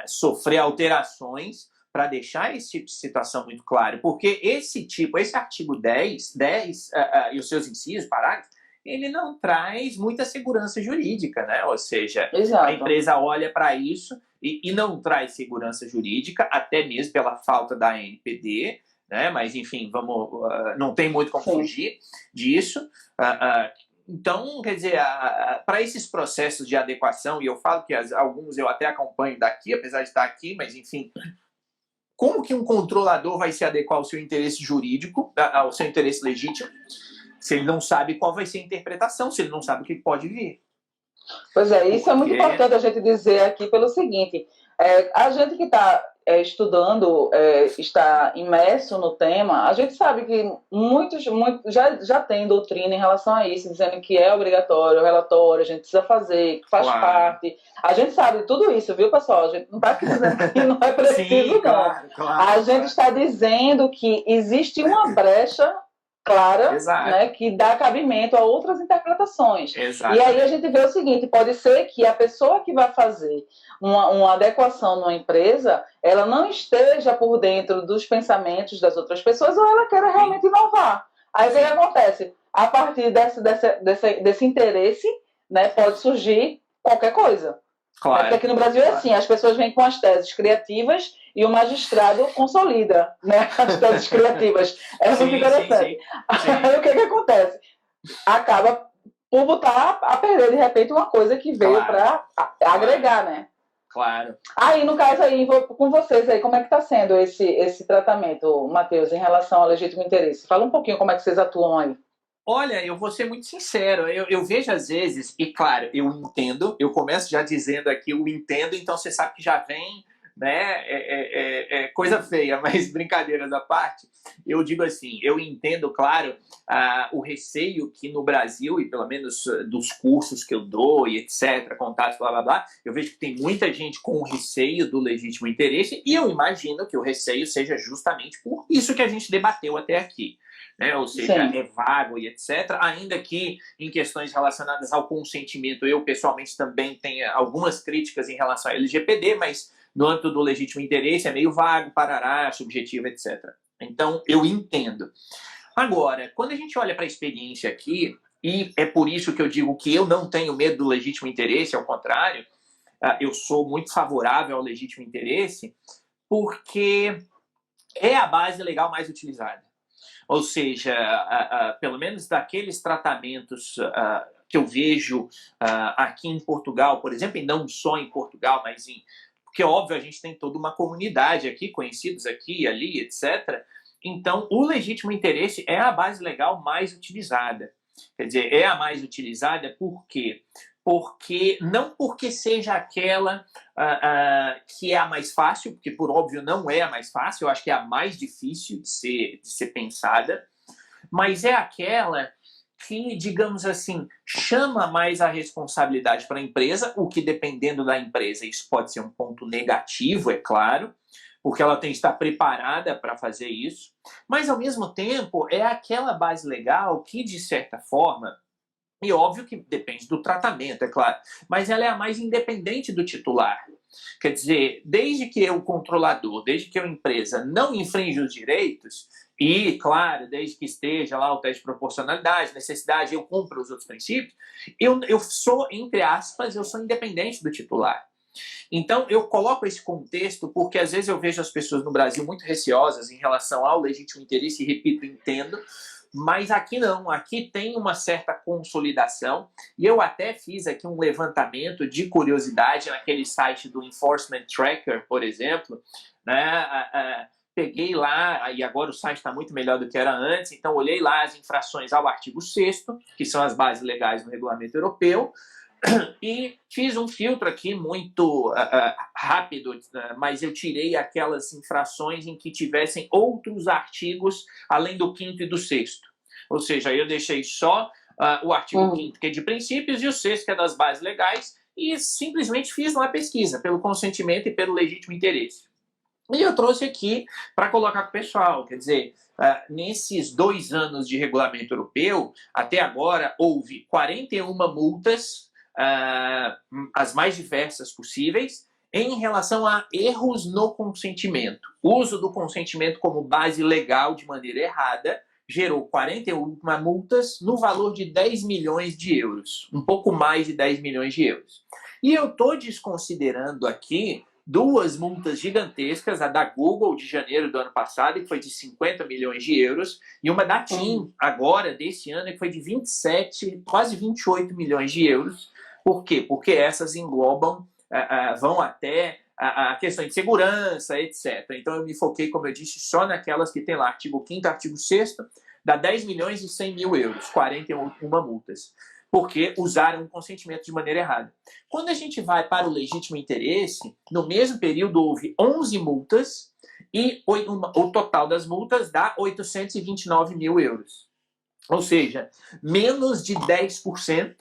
Speaker 2: sofrer alterações para deixar esse tipo de situação muito claro, porque esse artigo 10 e os seus incisos, parágrafos, ele não traz muita segurança jurídica, né? Ou seja, a empresa olha para isso e não traz segurança jurídica, até mesmo pela falta da NPD, né? Mas, enfim, não tem muito como fugir disso. Então, quer dizer, para esses processos de adequação, e eu falo que alguns eu até acompanho daqui, apesar de estar aqui, mas, enfim, como que um controlador vai se adequar ao seu interesse jurídico, ao seu interesse legítimo, se ele não sabe qual vai ser a interpretação, se ele não sabe o que pode vir?
Speaker 1: Pois é, isso é muito importante a gente dizer aqui pelo seguinte, a gente que está estudando, está imerso no tema, a gente sabe que muitos já tem doutrina em relação a isso, dizendo que é obrigatório o relatório, a gente precisa fazer, que faz parte. A gente sabe tudo isso, viu, pessoal? A gente não está aqui dizendo que não é preciso, não.
Speaker 2: Claro,
Speaker 1: a gente está dizendo que existe uma brecha clara, né, que dá cabimento a outras interpretações.
Speaker 2: Exato.
Speaker 1: E aí a gente vê o seguinte, pode ser que a pessoa que vai fazer uma adequação numa empresa, ela não esteja por dentro dos pensamentos das outras pessoas ou ela queira realmente inovar. Aí o que acontece? A partir desse interesse, né, pode surgir qualquer coisa.
Speaker 2: Claro.
Speaker 1: Porque aqui no Brasil é assim, as pessoas vêm com as teses criativas e o magistrado consolida, né, as teses criativas. É muito interessante. Aí o que acontece? Acaba por botar a perder, de repente, uma coisa que veio para agregar, né?
Speaker 2: Claro.
Speaker 1: Aí, no caso aí, com vocês aí, como é que está sendo esse tratamento, Matheus, em relação ao legítimo interesse? Fala um pouquinho como é que vocês atuam aí.
Speaker 2: Olha, eu vou ser muito sincero, eu vejo às vezes, e claro, eu entendo, eu começo já dizendo aqui, eu entendo, então você sabe que já vem né? É coisa feia, mas brincadeiras à parte, eu digo assim, eu entendo, claro, o receio que no Brasil, e pelo menos dos cursos que eu dou e etc., contatos, blá, blá, blá, eu vejo que tem muita gente com receio do legítimo interesse, e eu imagino que o receio seja justamente por isso que a gente debateu até aqui. Né? Ou seja,
Speaker 1: Sim.
Speaker 2: é vago e etc. Ainda que em questões relacionadas ao consentimento, eu pessoalmente também tenho algumas críticas em relação ao LGPD, mas no âmbito do legítimo interesse é meio vago, parará, subjetivo, etc. Então, eu entendo. Agora, quando a gente olha para a experiência aqui, e é por isso que eu digo que eu não tenho medo do legítimo interesse, ao contrário, eu sou muito favorável ao legítimo interesse, porque é a base legal mais utilizada. Ou seja, pelo menos daqueles tratamentos que eu vejo aqui em Portugal, por exemplo, e não só em Portugal, mas em... Porque, óbvio, a gente tem toda uma comunidade aqui, conhecidos aqui e ali, etc. Então, o legítimo interesse é a base legal mais utilizada. Quer dizer, é a mais utilizada por quê? Não porque seja aquela que é a mais fácil, porque por óbvio não é a mais fácil, eu acho que é a mais difícil de ser pensada, mas é aquela que, digamos assim, chama mais a responsabilidade para a empresa, o que dependendo da empresa isso pode ser um ponto negativo, é claro, porque ela tem que estar preparada para fazer isso, mas ao mesmo tempo é aquela base legal que, de certa forma, e óbvio que depende do tratamento, é claro, mas ela é a mais independente do titular. Quer dizer, desde que eu, controlador, desde que eu, empresa, não infringe os direitos, e, claro, desde que esteja lá o teste de proporcionalidade, necessidade, eu cumpro os outros princípios, eu sou, entre aspas, eu sou independente do titular. Então, eu coloco esse contexto porque, às vezes, eu vejo as pessoas no Brasil muito receosas em relação ao legítimo interesse, e, repito, entendo, mas aqui não, aqui tem uma certa consolidação, e eu até fiz aqui um levantamento de curiosidade naquele site do Enforcement Tracker, por exemplo, né? Peguei lá, e agora o site está muito melhor do que era antes, então olhei lá as infrações ao artigo 6º, que são as bases legais do regulamento europeu, e fiz um filtro aqui muito rápido, mas eu tirei aquelas infrações em que tivessem outros artigos além do 5º e do 6º. Ou seja, eu deixei só o artigo 5º, que é de princípios, e o 6º, que é das bases legais, e simplesmente fiz uma pesquisa pelo consentimento e pelo legítimo interesse. E eu trouxe aqui para colocar para o pessoal, quer dizer, nesses 2 anos de regulamento europeu, até agora houve 41 multas, as mais diversas possíveis, em relação a erros no consentimento. O uso do consentimento como base legal de maneira errada gerou 41 multas no valor de 10 milhões de euros, um pouco mais de 10 milhões de euros. E eu estou desconsiderando aqui 2 multas gigantescas, a da Google de janeiro do ano passado, que foi de 50 milhões de euros, e uma da TIM, agora, desse ano, que foi de 27, quase 28 milhões de euros. Por quê? Porque essas englobam, vão até a questão de segurança, etc. Então eu me foquei, como eu disse, só naquelas que tem lá, artigo 5º, artigo 6º, dá 10 milhões e 100 mil euros, 41 multas, porque usaram o consentimento de maneira errada. Quando a gente vai para o legítimo interesse, no mesmo período houve 11 multas e o total das multas dá 829 mil euros. Ou seja, menos de 10%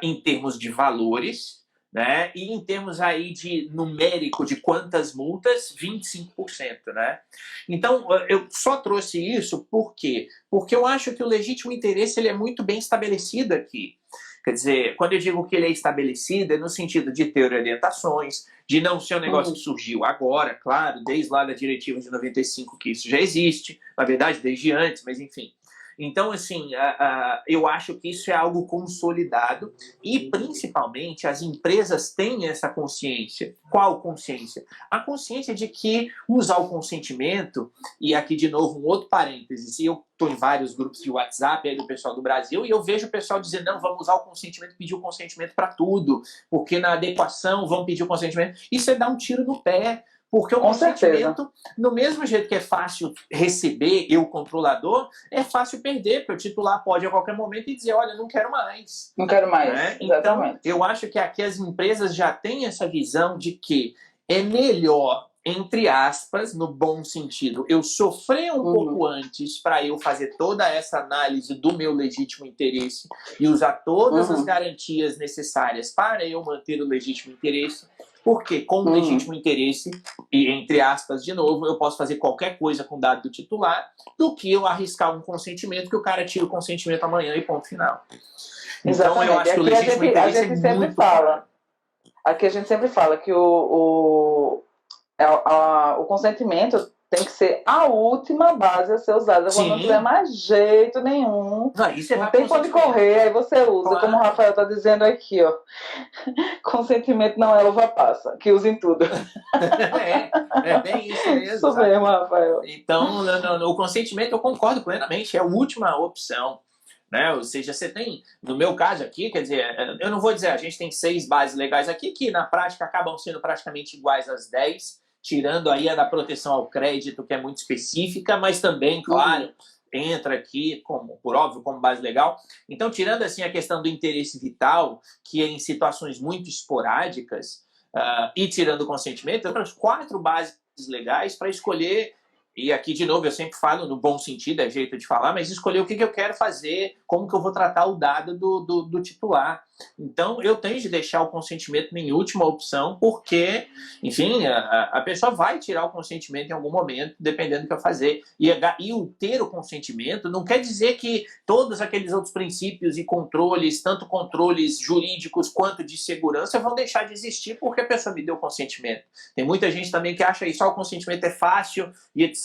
Speaker 2: em termos de valores, né? E em termos aí de numérico de quantas multas, 25%, né? Então, eu só trouxe isso por quê? Porque eu acho que o legítimo interesse ele é muito bem estabelecido aqui. Quer dizer, quando eu digo que ele é estabelecido, é no sentido de ter orientações, de não ser um negócio que surgiu agora, claro, desde lá da diretiva de 95 que isso já existe, na verdade, desde antes, mas enfim. Então, assim, eu acho que isso é algo consolidado e, principalmente, as empresas têm essa consciência. Qual consciência? A consciência de que usar o consentimento, e aqui, de novo, um outro parênteses, eu estou em vários grupos de WhatsApp aí do pessoal do Brasil e eu vejo o pessoal dizer, não, vamos usar o consentimento, pedir o consentimento para tudo, porque na adequação vão pedir o consentimento. Isso é dar um tiro no pé. Porque o consentimento, no mesmo jeito que é fácil receber, eu controlador, é fácil perder, porque o titular pode a qualquer momento e dizer, olha, não quero mais.
Speaker 1: Não quero mais,
Speaker 2: né?
Speaker 1: Exatamente.
Speaker 2: Então, eu acho que aqui as empresas já têm essa visão de que É melhor, entre aspas, no bom sentido, eu sofrer um pouco antes para eu fazer toda essa análise do meu legítimo interesse e usar todas as garantias necessárias para eu manter o legítimo interesse, porque com o legítimo interesse, e entre aspas, de novo, eu posso fazer qualquer coisa com o dado do titular, do que eu arriscar um consentimento que o cara tira o consentimento amanhã e ponto final. Então,
Speaker 1: Exatamente.
Speaker 2: eu acho que o legítimo interesse é muito
Speaker 1: fala. Aqui a gente sempre fala que o consentimento tem que ser a última base a ser usada. Quando não tiver mais jeito nenhum, não tem pra onde correr, aí você usa, claro. Como o Rafael está dizendo aqui, ó. Consentimento não é uva passa, que usa em tudo.
Speaker 2: É bem isso mesmo.
Speaker 1: Isso mesmo, Rafael.
Speaker 2: Então, o consentimento eu concordo plenamente, é a última opção. Né? Ou seja, você tem, no meu caso aqui, quer dizer, eu não vou dizer, a gente tem 6 bases legais aqui que na prática acabam sendo praticamente iguais às 10, tirando aí a da proteção ao crédito, que é muito específica, mas também, claro, entra aqui, como, por óbvio, como base legal. Então, tirando assim a questão do interesse vital, que é em situações muito esporádicas, e tirando o consentimento, eu tenho 4 bases legais para escolher. E aqui, de novo, eu sempre falo no bom sentido, é jeito de falar, mas escolher o que eu quero fazer, como que eu vou tratar o dado do titular. Então, eu tenho de deixar o consentimento em última opção, porque, enfim, a pessoa vai tirar o consentimento em algum momento, dependendo do que eu fazer. E o ter o consentimento não quer dizer que todos aqueles outros princípios e controles, tanto controles jurídicos quanto de segurança, vão deixar de existir porque a pessoa me deu o consentimento. Tem muita gente também que acha que só o consentimento é fácil e etc.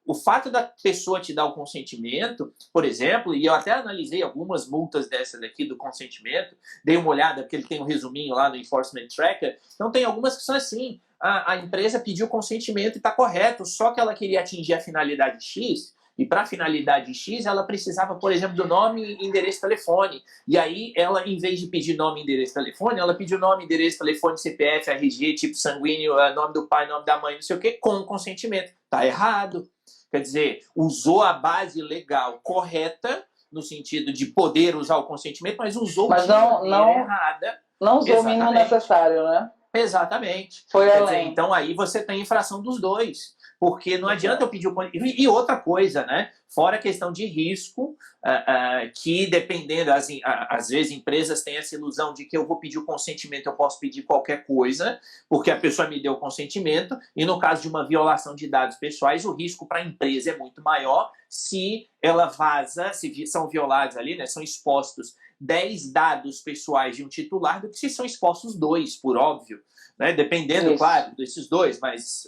Speaker 2: O fato da pessoa te dar o consentimento, por exemplo, e eu até analisei algumas multas dessa daqui do consentimento, dei uma olhada, porque ele tem um resuminho lá no Enforcement Tracker, então tem algumas que são assim, a empresa pediu consentimento e está correto, só que ela queria atingir a finalidade X, e para a finalidade X, ela precisava, por exemplo, do nome, endereço, telefone. E aí, ela, em vez de pedir nome, endereço, telefone, ela pediu nome, endereço, telefone, CPF, RG, tipo sanguíneo, nome do pai, nome da mãe, não sei o quê, com consentimento. Tá errado. Quer dizer, usou a base legal correta, no sentido de poder usar o consentimento, mas usou de maneira errada.
Speaker 1: Não usou o mínimo necessário, né?
Speaker 2: Exatamente.
Speaker 1: Foi além.
Speaker 2: Dizer, então aí você tem infração dos dois. Porque não adianta eu pedir o consentimento. E outra coisa, né? Fora a questão de risco, que dependendo, às vezes empresas têm essa ilusão de que eu vou pedir o consentimento, eu posso pedir qualquer coisa, porque a pessoa me deu o consentimento, e no caso de uma violação de dados pessoais, o risco para a empresa é muito maior se ela vaza, se são violados ali, né? São expostos 10 dados pessoais de um titular do que se são expostos 2, por óbvio. Né? Dependendo, claro, desses dois, mas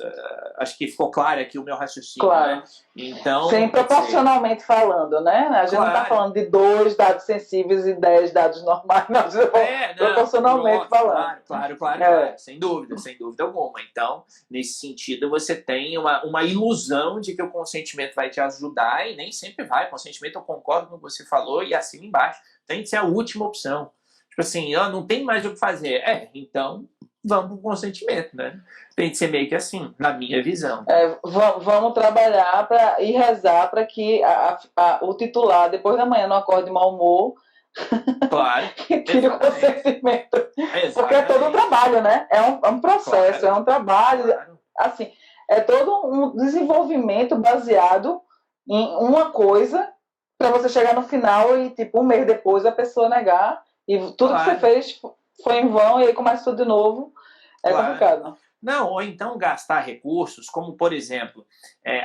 Speaker 2: acho que ficou claro aqui o meu raciocínio.
Speaker 1: Claro.
Speaker 2: Né? Então,
Speaker 1: sim, proporcionalmente falando, né? A gente não está falando de 2 dados sensíveis e 10 dados normais, não, proporcionalmente falando.
Speaker 2: Claro, sem dúvida alguma. Então, nesse sentido, você tem uma ilusão de que o consentimento vai te ajudar e nem sempre vai. O consentimento, eu concordo com o que você falou e assina embaixo. Tem que ser a última opção. Tipo assim, não tem mais o que fazer. Então, vamos para o consentimento, né? Tem que ser meio que assim, na minha visão.
Speaker 1: Vamos trabalhar e rezar para que o titular, depois da manhã, não acorde de mau humor.
Speaker 2: Claro.
Speaker 1: E tire o consentimento. Porque é todo um trabalho, né? É um processo, é um trabalho. Claro. Assim, é todo um desenvolvimento baseado em uma coisa para você chegar no final e, tipo, um mês depois a pessoa negar e tudo que você fez foi em vão e aí começa tudo de novo. É complicado.
Speaker 2: Não, ou então gastar recursos, como, por exemplo,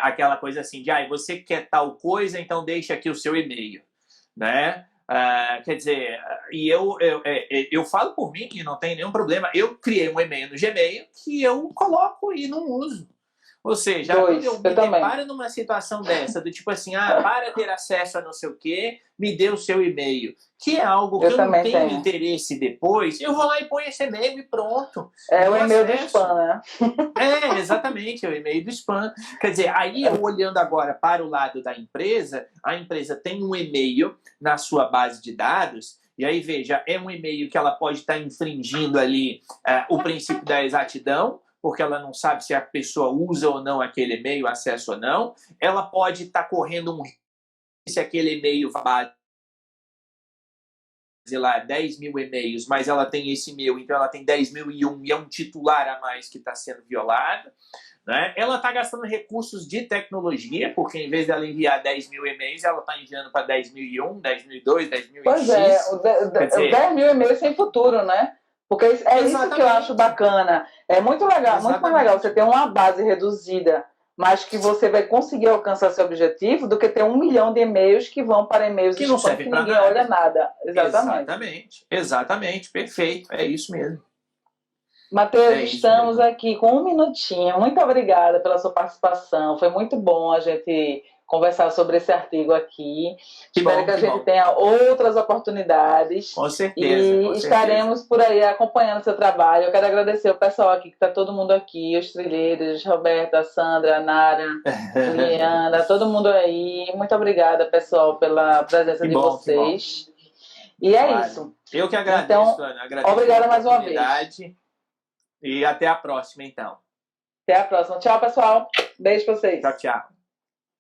Speaker 2: aquela coisa assim de você quer tal coisa, então deixa aqui o seu e-mail, né? Quer dizer, e eu falo por mim que não tem nenhum problema. Eu criei um e-mail no Gmail que eu coloco e não uso. Ou seja, quando eu me deparo numa situação dessa, do tipo assim, para ter acesso a não sei o quê, me dê o seu e-mail, que é algo que eu não tenho interesse depois, eu vou lá e ponho esse e-mail e pronto.
Speaker 1: É o e-mail do spam, né?
Speaker 2: Exatamente, é o e-mail do spam. Quer dizer, aí eu olhando agora para o lado da empresa, a empresa tem um e-mail na sua base de dados, e aí, veja, é um e-mail que ela pode estar infringindo ali o princípio da exatidão, porque ela não sabe se a pessoa usa ou não aquele e-mail, acesso ou não. Ela pode estar correndo um risco se aquele e-mail vai sei lá, 10 mil e-mails, mas ela tem esse e-mail, então ela tem 10.001 e é um titular a mais que está sendo violado. Né? Ela está gastando recursos de tecnologia, porque em vez dela enviar 10 mil e-mails, ela está enviando para 10.001, 10.002, 10.000
Speaker 1: Pois é, o 10 mil e-mails sem futuro, né? Porque é isso que eu acho bacana. É muito legal, muito mais legal você ter uma base reduzida, mas que você vai conseguir alcançar seu objetivo, do que ter 1 milhão de e-mails que vão para e-mails
Speaker 2: que não
Speaker 1: spam
Speaker 2: serve
Speaker 1: que
Speaker 2: para
Speaker 1: ninguém
Speaker 2: nada.
Speaker 1: olha nada.
Speaker 2: Exatamente, perfeito, é isso mesmo.
Speaker 1: Matheus, estamos aqui com 1 minutinho. Muito obrigada pela sua participação. Foi muito bom a gente conversar sobre esse artigo aqui. Espero que a gente tenha outras oportunidades.
Speaker 2: Com certeza.
Speaker 1: E estaremos por aí acompanhando o seu trabalho. Eu quero agradecer o pessoal aqui, que está todo mundo aqui, os trilheiros, Roberta, Sandra, Nara, Juliana, todo mundo aí. Muito obrigada, pessoal, pela presença de vocês. E é isso.
Speaker 2: Eu que agradeço,
Speaker 1: então,
Speaker 2: Ana. Agradeço
Speaker 1: obrigada mais uma vez.
Speaker 2: E até a próxima, então.
Speaker 1: Até a próxima. Tchau, pessoal. Beijo pra vocês.
Speaker 2: Tchau, tchau.